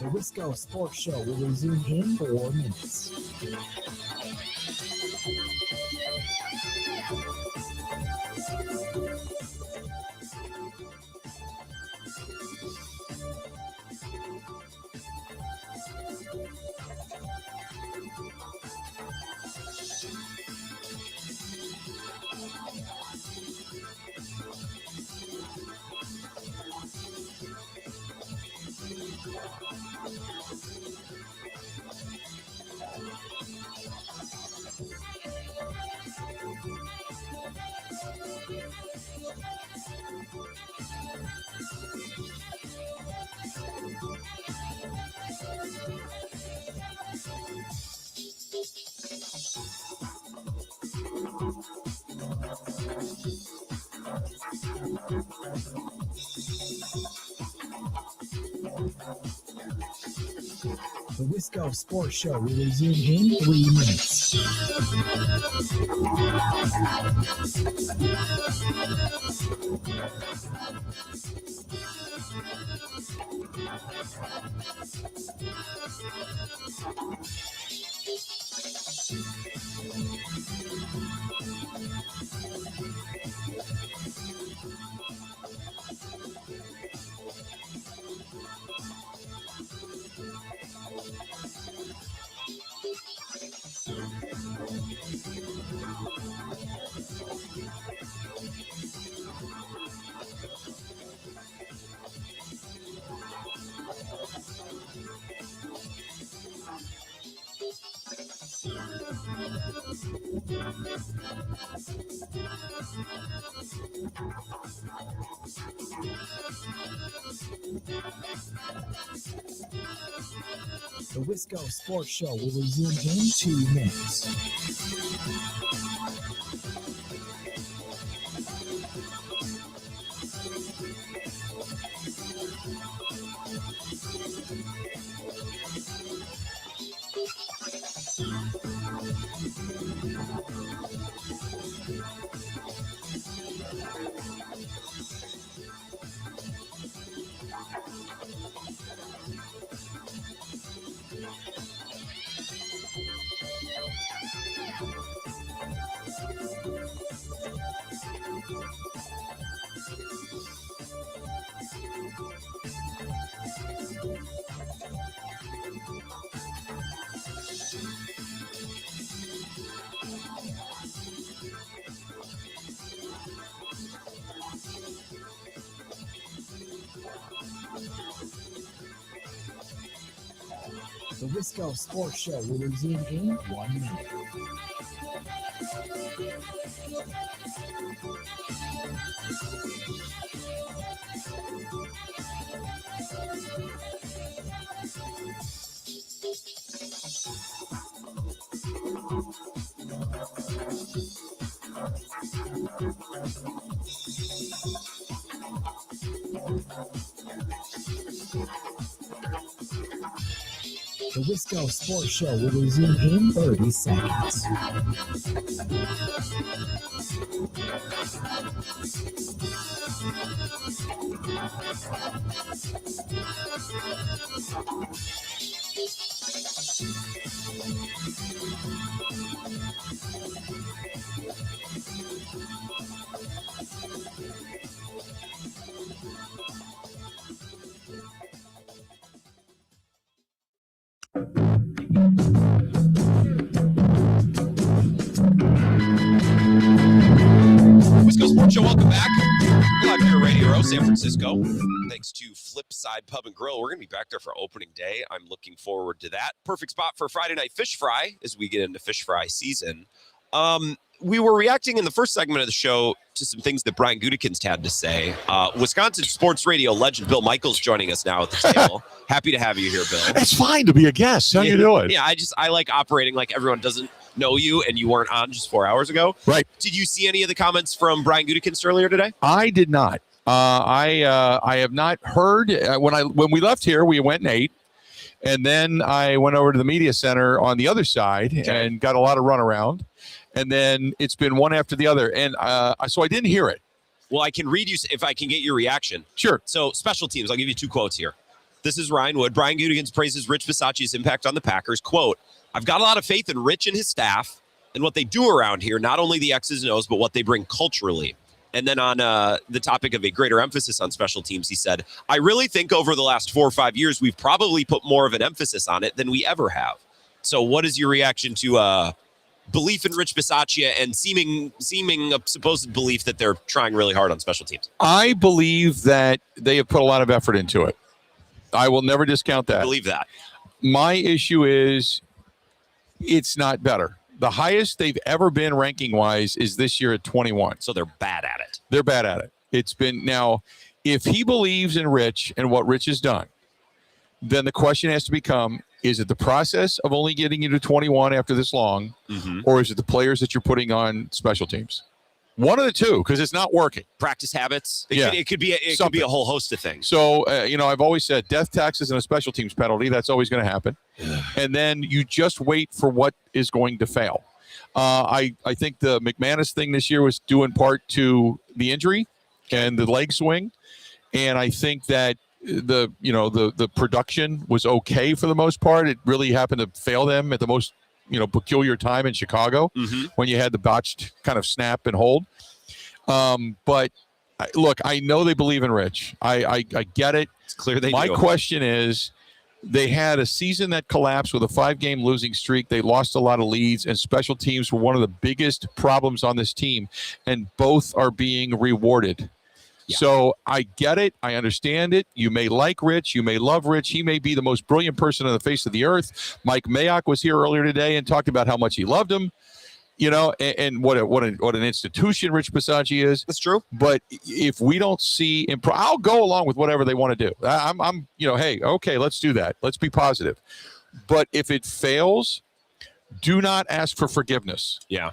The Wisco Sports Show will resume in 4 minutes. The Wisco Sports Show will resume in 3 minutes. The Wisco Sports Show will resume in 2 minutes. The Wisco Sports Show will resume in 1 minute. The Wisco Sports Show will resume in 30 seconds. Wisco Sports Show, welcome back. Live here at Radio Row, San Francisco. Thanks to Flipside Pub and Grill. We're going to be back there for opening day. I'm looking forward to that. Perfect spot for Friday night fish fry as we get into fish fry season. We were reacting in the first segment of the show to some things that Brian Gutekunst had to say. Wisconsin sports radio legend Bill Michaels joining us now at the table. Happy to have you here, Bill. It's fine to be a guest. How you doing? Yeah, I like operating like everyone doesn't know you and you weren't on just 4 hours ago. Right. Did you see any of the comments from Brian Gutekunst earlier today? I did not. I have not heard. When we left here, we went and ate. And then I went over to the media center on the other side and got a lot of runaround. And then it's been one after the other. And so I didn't hear it. Well, I can read you if I can get your reaction. Sure. So special teams, I'll give you 2 quotes here. This is Ryan Wood. Brian Gutekunst praises Rich Bisaccia's impact on the Packers. Quote, I've got a lot of faith in Rich and his staff and what they do around here, not only the X's and O's, but what they bring culturally. And then on the topic of a greater emphasis on special teams, he said, I really think over the last 4 or 5 years, we've probably put more of an emphasis on it than we ever have. So what is your reaction to belief in Rich Bisaccia and seeming a supposed belief that they're trying really hard on special teams? I believe that they have put a lot of effort into it. I will never discount that. I believe that. My issue is it's not better. The highest they've ever been ranking-wise is this year at 21. So they're bad at it. They're bad at it. It's been now, if he believes in Rich and what Rich has done, then the question has to become, is it the process of only getting you to 21 after this long, or is it the players that you're putting on special teams? One of the two, because it's not working. Practice habits. It could be a whole host of things. So, I've always said death taxes and a special teams penalty. That's always going to happen. And then you just wait for what is going to fail. I think the McManus thing this year was due in part to the injury and the leg swing. And I think that the production was okay for the most part. It really happened to fail them at the most peculiar time in Chicago when you had the botched kind of snap and hold. But look, I know they believe in Rich. I get it. It's clear they do. My question is, they had a season that collapsed with a 5-game losing streak. They lost a lot of leads, and special teams were one of the biggest problems on this team, and both are being rewarded. Yeah. So I get it. I understand it. You may like Rich. You may love Rich. He may be the most brilliant person on the face of the earth. Mike Mayock was here earlier today and talked about how much he loved him. and what an institution Rich Bisaccia is. That's true. But if we don't see, I'll go along with whatever they want to do. I'm hey, okay, let's do that. Let's be positive. But if it fails, do not ask for forgiveness. Yeah.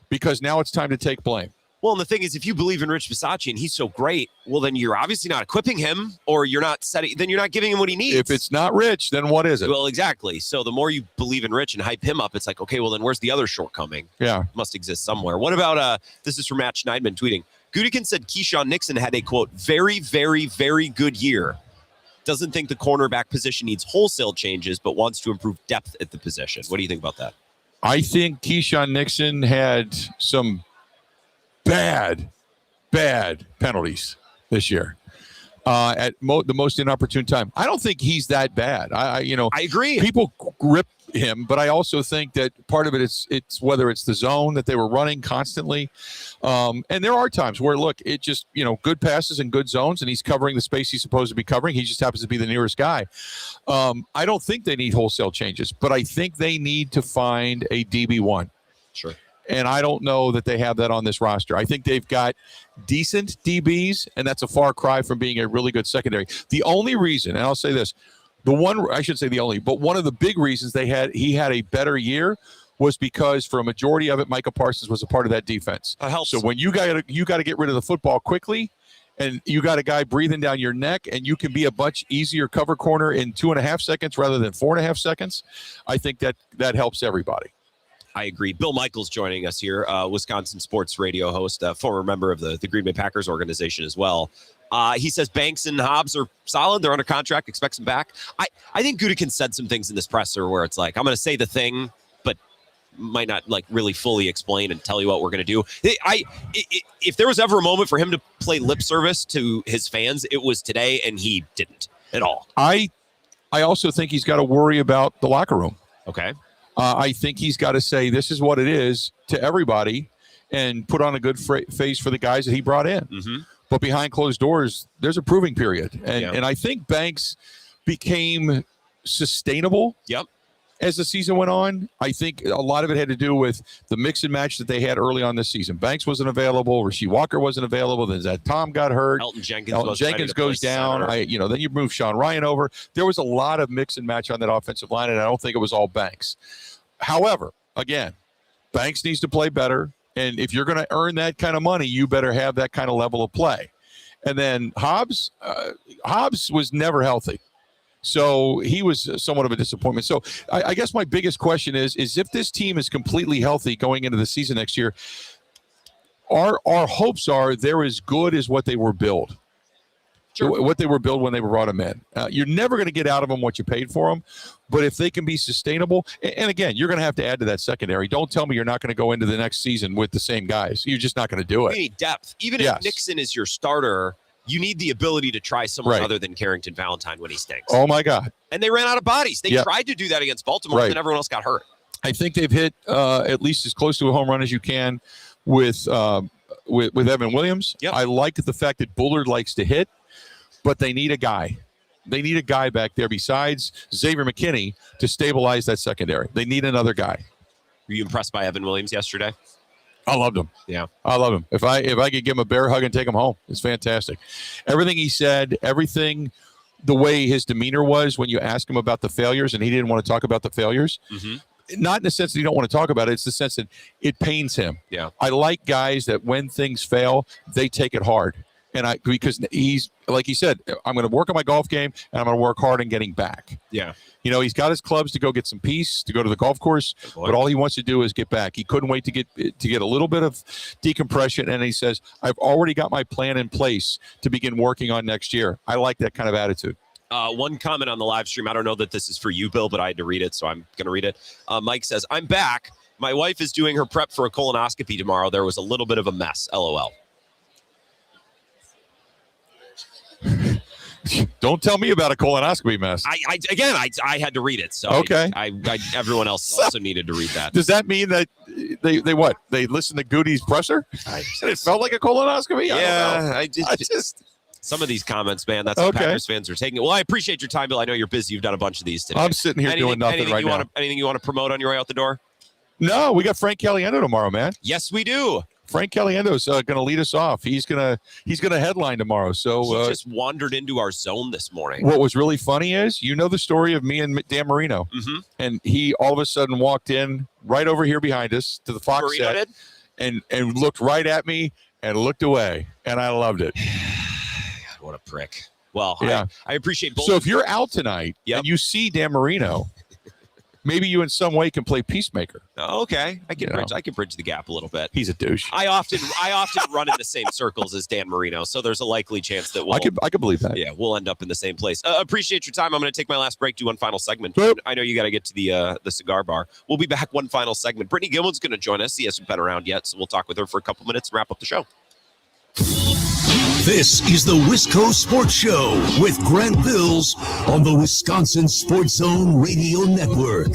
Because now it's time to take blame. Well, and the thing is, if you believe in Rich Bisaccia and he's so great, well, then you're obviously not equipping him, or you're not giving him what he needs. If it's not Rich, then what is it? Well, exactly. So the more you believe in Rich and hype him up, it's like, okay, well, then where's the other shortcoming? Yeah. Must exist somewhere. What about, this is from Matt Schneidman tweeting, Gutekunst said Keyshawn Nixon had a, quote, very, very, very good year. Doesn't think the cornerback position needs wholesale changes, but wants to improve depth at the position. What do you think about that? I think Keyshawn Nixon had some bad penalties this year at the most inopportune time. I don't think he's that bad. I agree. People grip him, but I also think that part of it it's whether it's the zone that they were running constantly, and there are times where it just good passes and good zones, and he's covering the space he's supposed to be covering. He just happens to be the nearest guy. I don't think they need wholesale changes, but I think they need to find a DB1. Sure. And I don't know that they have that on this roster. I think they've got decent DBs, and that's a far cry from being a really good secondary. The only reason, and I'll say this, one of the big reasons he had a better year was because for a majority of it, Micah Parsons was a part of that defense. So when you got to get rid of the football quickly, and you got a guy breathing down your neck, and you can be a much easier cover corner in 2.5 seconds rather than 4.5 seconds, I think that helps everybody. I agree. Bill Michaels joining us here, Wisconsin sports radio host, former member of the Green Bay Packers organization as well. He says Banks and Hobbs are solid. They're under contract. Expects them back. I think Gutekunst said some things in this presser where it's like, I'm going to say the thing, but might not really fully explain and tell you what we're going to do. If there was ever a moment for him to play lip service to his fans, it was today, and he didn't at all. I also think he's got to worry about the locker room. Okay. I think he's got to say this is what it is to everybody and put on a good face for the guys that he brought in. Mm-hmm. But behind closed doors, there's a proving period. And I think Banks became sustainable as the season went on. I think a lot of it had to do with the mix and match that they had early on this season. Banks wasn't available. Rasheed Walker wasn't available. Then that Tom got hurt. Elton Jenkins goes down. Then you move Sean Ryan over. There was a lot of mix and match on that offensive line, and I don't think it was all Banks. However, again, Banks needs to play better. And if you're going to earn that kind of money, you better have that kind of level of play. And then Hobbs was never healthy. So he was somewhat of a disappointment. So I guess my biggest question is if this team is completely healthy going into the season next year, our hopes are they're as good as what they were billed. Sure. What they were billed when they brought them in. You're never going to get out of them what you paid for them, but if they can be sustainable, and again, you're going to have to add to that secondary. Don't tell me you're not going to go into the next season with the same guys. You're just not going to do it. You need depth. Even if Nixon is your starter, you need the ability to try someone other than Carrington Valentine when he stinks. Oh, my God. And they ran out of bodies. They tried to do that against Baltimore, and everyone else got hurt. I think they've hit at least as close to a home run as you can with Evan Williams. Yep. I like the fact that Bullard likes to hit. But they need a guy. They need a guy back there besides Xavier McKinney to stabilize that secondary. They need another guy. Were you impressed by Evan Williams yesterday? I loved him. Yeah. I love him. If I could give him a bear hug and take him home, it's fantastic. Everything he said, everything, the way his demeanor was when you ask him about the failures, and he didn't want to talk about the failures. Mm-hmm. Not in the sense that you don't want to talk about it. It's the sense that it pains him. Yeah. I like guys that when things fail, they take it hard. And because he's, like he said, I'm going to work on my golf game and I'm going to work hard on getting back. Yeah. He's got his clubs to go get some peace, to go to the golf course, but all he wants to do is get back. He couldn't wait to get a little bit of decompression. And he says, I've already got my plan in place to begin working on next year. I like that kind of attitude. One comment on the live stream. I don't know that this is for you, Bill, but I had to read it, so I'm going to read it. Mike says, I'm back. My wife is doing her prep for a colonoscopy tomorrow. There was a little bit of a mess. LOL. Don't tell me about a colonoscopy mess. I had to read it. So okay. Everyone else also needed to read that. Does that mean that they listened to Goody's presser? It felt like a colonoscopy? Yeah, I just some of these comments, man. That's what Packers fans are taking it. Well, I appreciate your time, Bill. I know you're busy. You've done a bunch of these today. I'm sitting here doing nothing right now. Anything you want to promote on your way out the door? No, we got Frank Caliendo tomorrow, man. Yes, we do. Frank Caliendo's going to lead us off. He's going to headline tomorrow. So he just wandered into our zone this morning. What was really funny is, the story of me and Dan Marino, and he all of a sudden walked in right over here behind us to the Fox Marino set, and looked right at me and looked away, and I loved it. God, what a prick. Well, yeah. I appreciate both. So if you're out tonight and you see Dan Marino, maybe you in some way can play peacemaker. Oh, okay, I can bridge the gap a little bit. He's a douche. I often run in the same circles as Dan Marino, so there's a likely chance that I could believe that. Yeah, we'll end up in the same place. Appreciate your time. I'm going to take my last break, do one final segment. Boop. I know you got to get to the cigar bar. We'll be back one final segment. Brittany Gilman's going to join us. She hasn't been around yet, so we'll talk with her for a couple minutes and wrap up the show. This is the Wisco Sports Show with Grant Bills on the Wisconsin Sports Zone Radio Network.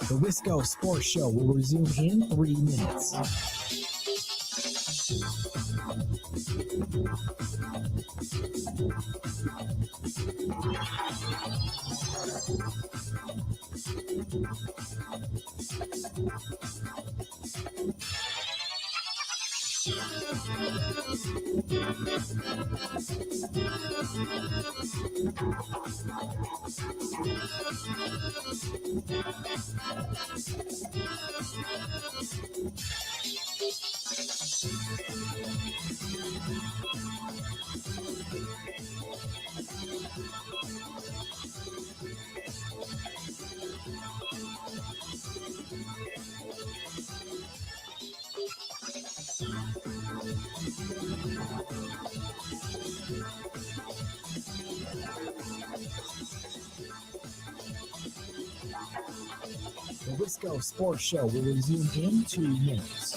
The Wisco Sports Show will resume in 3 minutes. The Wisco Sports Show will resume in 2 minutes.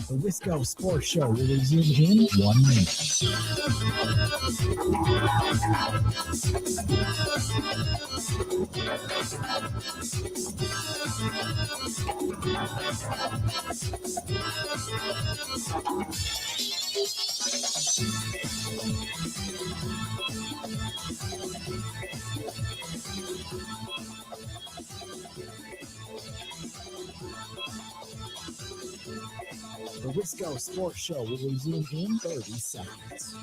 The Wisco Sports Show will resume in 1 minute. The Wisco Sports Show will resume in 30 seconds.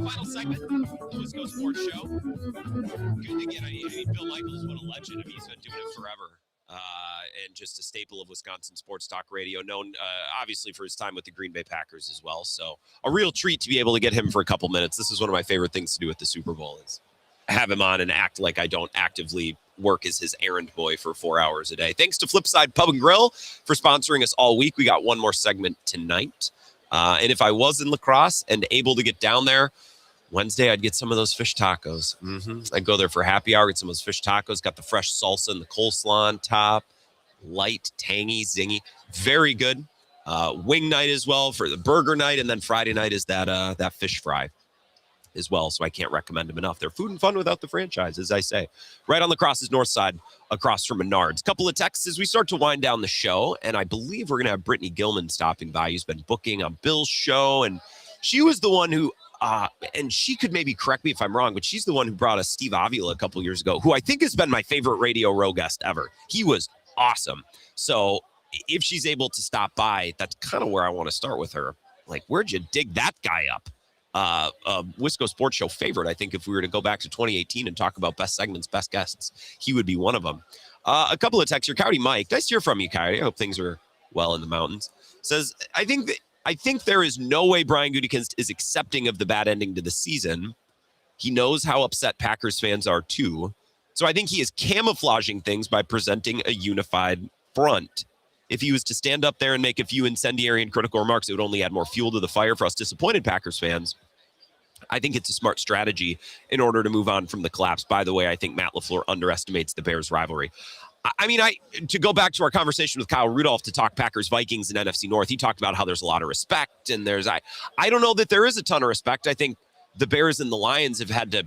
Final segment, the Wisco Sports Show. Good to get. I mean, Bill Michaels, what a legend. I mean, he's been doing it forever. And just a staple of Wisconsin sports talk radio, known obviously for his time with the Green Bay Packers as well. So a real treat to be able to get him for a couple minutes. This is one of my favorite things to do at the Super Bowl is have him on and act like I don't actively work as his errand boy for 4 hours a day. Thanks to Flipside Pub and Grill for sponsoring us all week. We got one more segment tonight. And if I was in La Crosse and able to get down there, Wednesday, I'd get some of those fish tacos. I'd go there for happy hour, get some of those fish tacos, got the fresh salsa and the coleslaw on top. light, tangy, zingy. Very good. Wing night as well for the burger night. And then Friday night is that fish fry as well. So I can't recommend them enough. They're food and fun without the franchise, as I say. Right on the Cross's north side, across from Menards. Couple of texts as we start to wind down the show. And I believe we're going to have Brittany Gilman stopping by, who's been booking on Bill's show. And she was the one who, and she could maybe correct me if I'm wrong, but she's the one who brought us Steve Avila a couple years ago, who I think has been my favorite Radio Row guest ever. He was awesome. So if she's able to stop by, that's kind of where I want to start with her. Like, where'd you dig that guy up? Wisco Sports Show favorite. I think if we were to go back to 2018 and talk about best segments, best guests, he would be one of them. A couple of texts here. Coyote Mike, nice to hear from you, Coyote. I hope things are well in the mountains. Says, I think there is no way Brian Gutekunst is accepting of the bad ending to the season. He knows how upset Packers fans are too. So I think he is camouflaging things by presenting a unified front. If he was to stand up there and make a few incendiary and critical remarks, it would only add more fuel to the fire for us disappointed Packers fans. I think it's a smart strategy in order to move on from the collapse. By the way, I think Matt LaFleur underestimates the Bears rivalry. I mean, to go back to our conversation with Kyle Rudolph to talk Packers, Vikings, and NFC North, he talked about how there's a lot of respect, and I don't know that there is a ton of respect. I think the Bears and the Lions have had to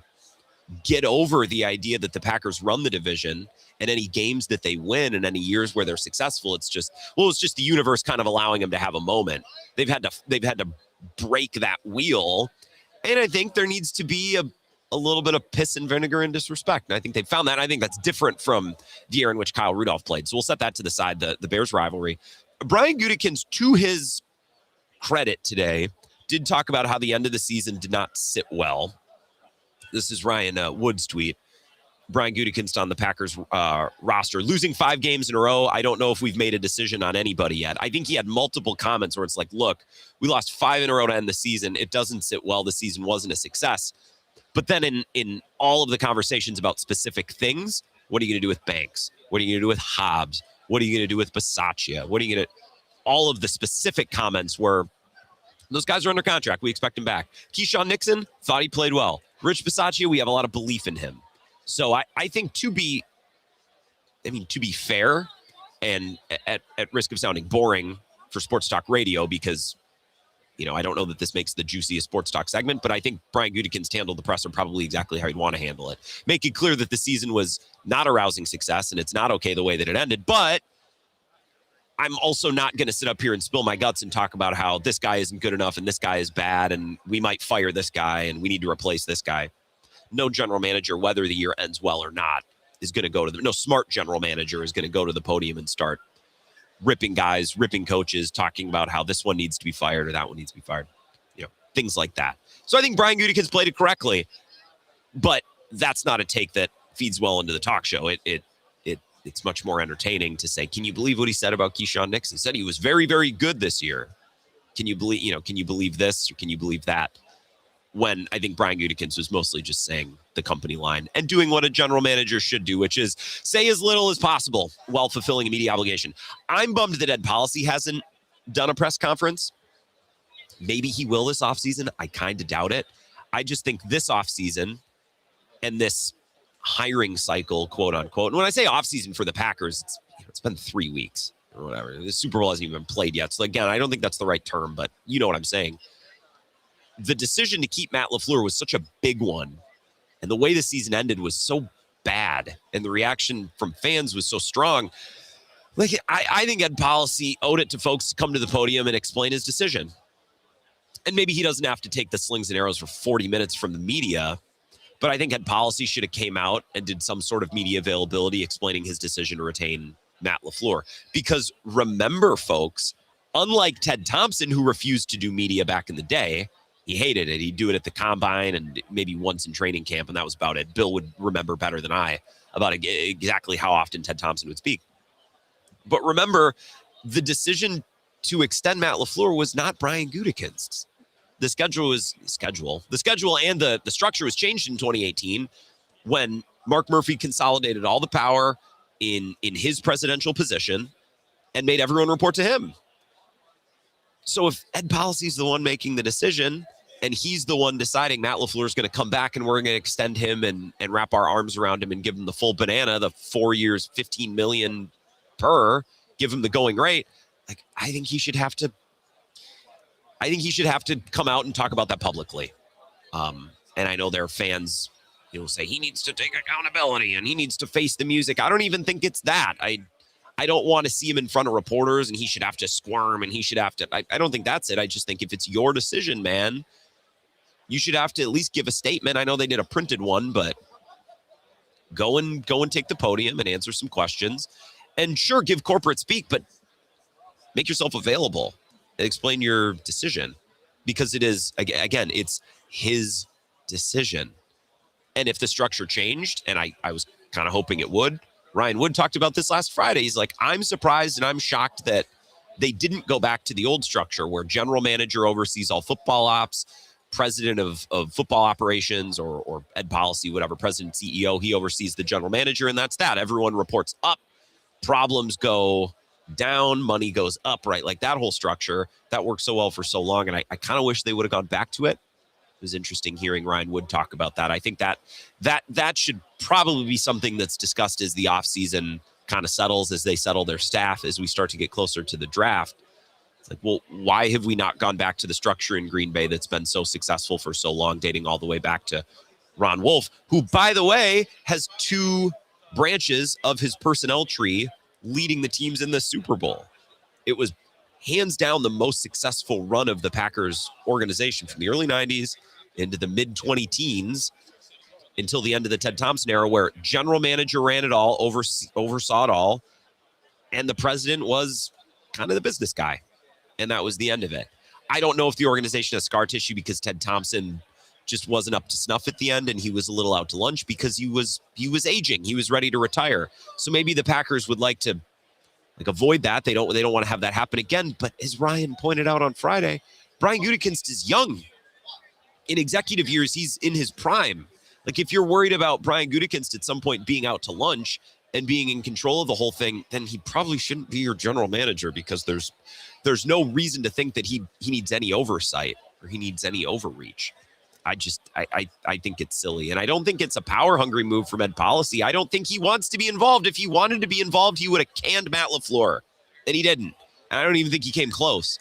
get over the idea that the Packers run the division, and any games that they win and any years where they're successful, it's just the universe kind of allowing them to have a moment. They've had to break that wheel. And I think there needs to be a little bit of piss and vinegar and disrespect. And I think they found that. And I think that's different from the year in which Kyle Rudolph played. So we'll set that to the side, the Bears rivalry. Brian Gutekunst, to his credit today, did talk about how the end of the season did not sit well. This is Ryan Wood's tweet. Brian Gutekunst on the Packers roster, losing 5 games in a row. I don't know if we've made a decision on anybody yet. I think he had multiple comments where it's like, look, we lost 5 in a row to end the season. It doesn't sit well. The season wasn't a success. But then in all of the conversations about specific things, what are you going to do with Banks? What are you going to do with Hobbs? What are you going to do with Bisaccia? What are you going to... All of the specific comments were, those guys are under contract. We expect him back. Keyshawn Nixon, thought he played well. Rich Bisaccia, we have a lot of belief in him. So I think to be fair, and at risk of sounding boring for sports talk radio, because, I don't know that this makes the juiciest sports talk segment, but I think Brian Gutekunst handled the presser probably exactly how he'd want to handle it. Make it clear that the season was not a rousing success and it's not okay the way that it ended, but I'm also not going to sit up here and spill my guts and talk about how this guy isn't good enough and this guy is bad and we might fire this guy and we need to replace this guy. No general manager, whether the year ends well or not, is going to go to no smart general manager is going to go to the podium and start ripping guys, ripping coaches, talking about how this one needs to be fired or that one needs to be fired. Things like that. So I think Brian Gutekunst played it correctly, but that's not a take that feeds well into the talk show. It's much more entertaining to say, can you believe what he said about Keyshawn Nixon? He said he was very, very good this year. Can you believe this or can you believe that? When I think Brian Gutekunst was mostly just saying the company line and doing what a general manager should do, which is say as little as possible while fulfilling a media obligation. I'm bummed that Ed Policy hasn't done a press conference. Maybe he will this offseason. I kind of doubt it. I just think this offseason and this hiring cycle, quote unquote, and when I say offseason for the Packers, it's been 3 weeks or whatever. The Super Bowl hasn't even been played yet. So again, I don't think that's the right term, but you know what I'm saying. The decision to keep Matt LaFleur was such a big one. And the way the season ended was so bad. And the reaction from fans was so strong. Like, I think Ed Policy owed it to folks to come to the podium and explain his decision. And maybe he doesn't have to take the slings and arrows for 40 minutes from the media. But I think Ed Policy should have came out and did some sort of media availability explaining his decision to retain Matt LaFleur. Because remember, folks, unlike Ted Thompson, who refused to do media back in the day, he hated it. He'd do it at the combine and maybe once in training camp, and that was about it. Bill would remember better than I about exactly how often Ted Thompson would speak. But remember, the decision to extend Matt LaFleur was not Brian Gutekunst's. The schedule and the structure was changed in 2018 when Mark Murphy consolidated all the power in his presidential position and made everyone report to him. So if Ed Policy is the one making the decision and he's the one deciding Matt LaFleur is going to come back and we're going to extend him and wrap our arms around him and give him the full banana, the 4 years, $15 million give him the going rate. Like, I think he should have to come out and talk about that publicly. And I know there are fans, say he needs to take accountability and he needs to face the music. I don't even think it's that. I don't want to see him in front of reporters and he should have to squirm and he should have to. I don't think that's it. I just think if it's your decision, man, you should have to at least give a statement. I know they did a printed one, but go and take the podium and answer some questions. And sure, give corporate speak, but make yourself available and explain your decision, because it is, again, it's his decision. And if the structure changed, and I was kind of hoping it would, Ryan Wood talked about this last Friday. He's like, I'm surprised and I'm shocked that they didn't go back to the old structure where general manager oversees all football ops, president of football operations or ed policy, whatever, president, CEO, he oversees the general manager, and that's that. Everyone reports up, problems go down, money goes up, right? Like that whole structure that worked so well for so long. And I kind of wish they would have gone back to it. It was interesting hearing Ryan Wood talk about that. I think that should probably be something that's discussed as the offseason kind of settles, as they settle their staff, as we start to get closer to the draft. It's like, well, why have we not gone back to the structure in Green Bay that's been so successful for so long, dating all the way back to Ron Wolf, who, by the way, has 2 branches of his personnel tree leading the teams in the Super Bowl. It was hands down the most successful run of the Packers organization from the early 90s into the mid 2010s until the end of the Ted Thompson era, where general manager ran it all, oversaw it all, and the president was kind of the business guy. And that was the end of it. I don't know if the organization has scar tissue because Ted Thompson just wasn't up to snuff at the end, and he was a little out to lunch because he was aging. He was ready to retire. So maybe the Packers would like to avoid that. They don't want to have that happen again. But as Ryan pointed out on Friday, Brian Gutekunst is young. In executive years, he's in his prime. Like, if you're worried about Brian Gutekunst at some point being out to lunch and being in control of the whole thing, then he probably shouldn't be your general manager, because there's no reason to think that he needs any oversight or he needs any overreach. I think it's silly. And I don't think it's a power hungry move from Ed Policy. I don't think he wants to be involved. If he wanted to be involved, he would have canned Matt LaFleur, and he didn't. And I don't even think he came close.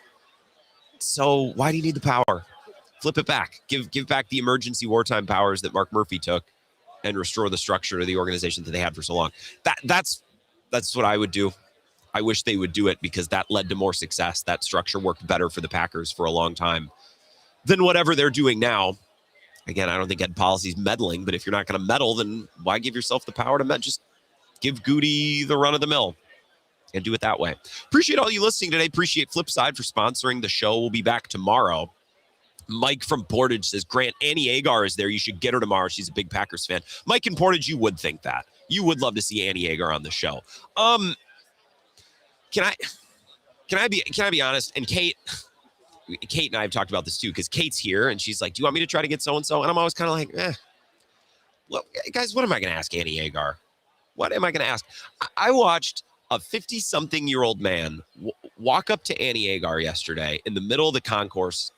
So why do you need the power? Flip it back. Give back the emergency wartime powers that Mark Murphy took and restore the structure to the organization that they had for so long. That's what I would do. I wish they would do it, because that led to more success. That structure worked better for the Packers for a long time than whatever they're doing now. Again, I don't think Ed Policy's meddling, but if you're not going to meddle, then why give yourself the power to meddle? Just give Goody the run of the mill and do it that way. Appreciate all you listening today. Appreciate Flipside for sponsoring the show. We'll be back tomorrow. Mike from Portage says, Grant, Annie Agar is there. You should get her tomorrow. She's a big Packers fan. Mike in Portage, you would think that. You would love to see Annie Agar on the show. Can I be honest? And Kate and I have talked about this too, because Kate's here and she's like, do you want me to try to get so-and-so? And I'm always kind of like, well, guys, what am I going to ask Annie Agar? What am I going to ask? I watched a 50-something-year-old man walk up to Annie Agar yesterday in the middle of the concourse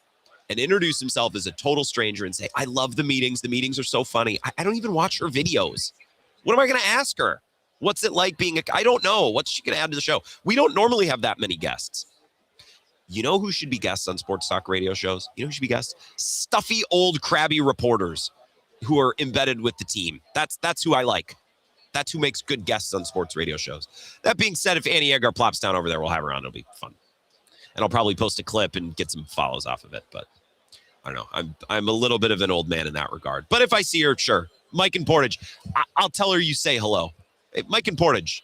and introduce himself as a total stranger and say, I love the meetings. The meetings are so funny. I don't even watch her videos. What am I going to ask her? What's it like being I don't know. What's she going to add to the show? We don't normally have that many guests. You know who should be guests on sports talk radio shows? You know who should be guests? Stuffy, old, crabby reporters who are embedded with the team. That's who I like. That's who makes good guests on sports radio shows. That being said, if Annie Agar plops down over there, we'll have her on. It'll be fun. And I'll probably post a clip and get some follows off of it. But I don't know. I'm a little bit of an old man in that regard. But if I see her, sure. Mike in Portage, I'll tell her you say hello. Hey, Mike in Portage,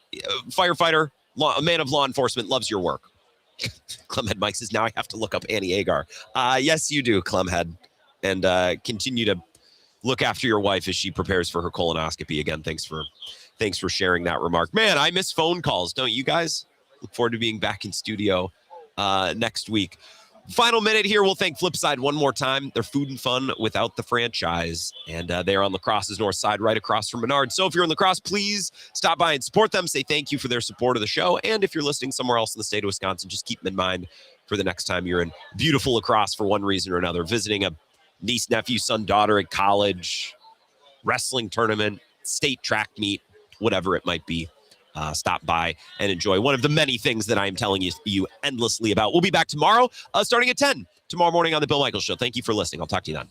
firefighter, a man of law enforcement, loves your work. Clemhead Mike says, now I have to look up Annie Agar. Yes, you do, Clemhead. And continue to look after your wife as she prepares for her colonoscopy. Again, thanks for sharing that remark. Man, I miss phone calls, don't you guys? Look forward to being back in studio next week. Final minute here. We'll thank Flipside one more time. They're food and fun without the franchise. And they're on La Crosse's north side, right across from Menard. So if you're in La Crosse, please stop by and support them. Say thank you for their support of the show. And if you're listening somewhere else in the state of Wisconsin, just keep them in mind for the next time you're in beautiful La Crosse for one reason or another. Visiting a niece, nephew, son, daughter at college, wrestling tournament, state track meet, whatever it might be. stop by and enjoy one of the many things that I am telling you endlessly about. We'll be back tomorrow, starting at 10 tomorrow morning on the Bill Michaels Show. Thank you for listening. I'll talk to you then.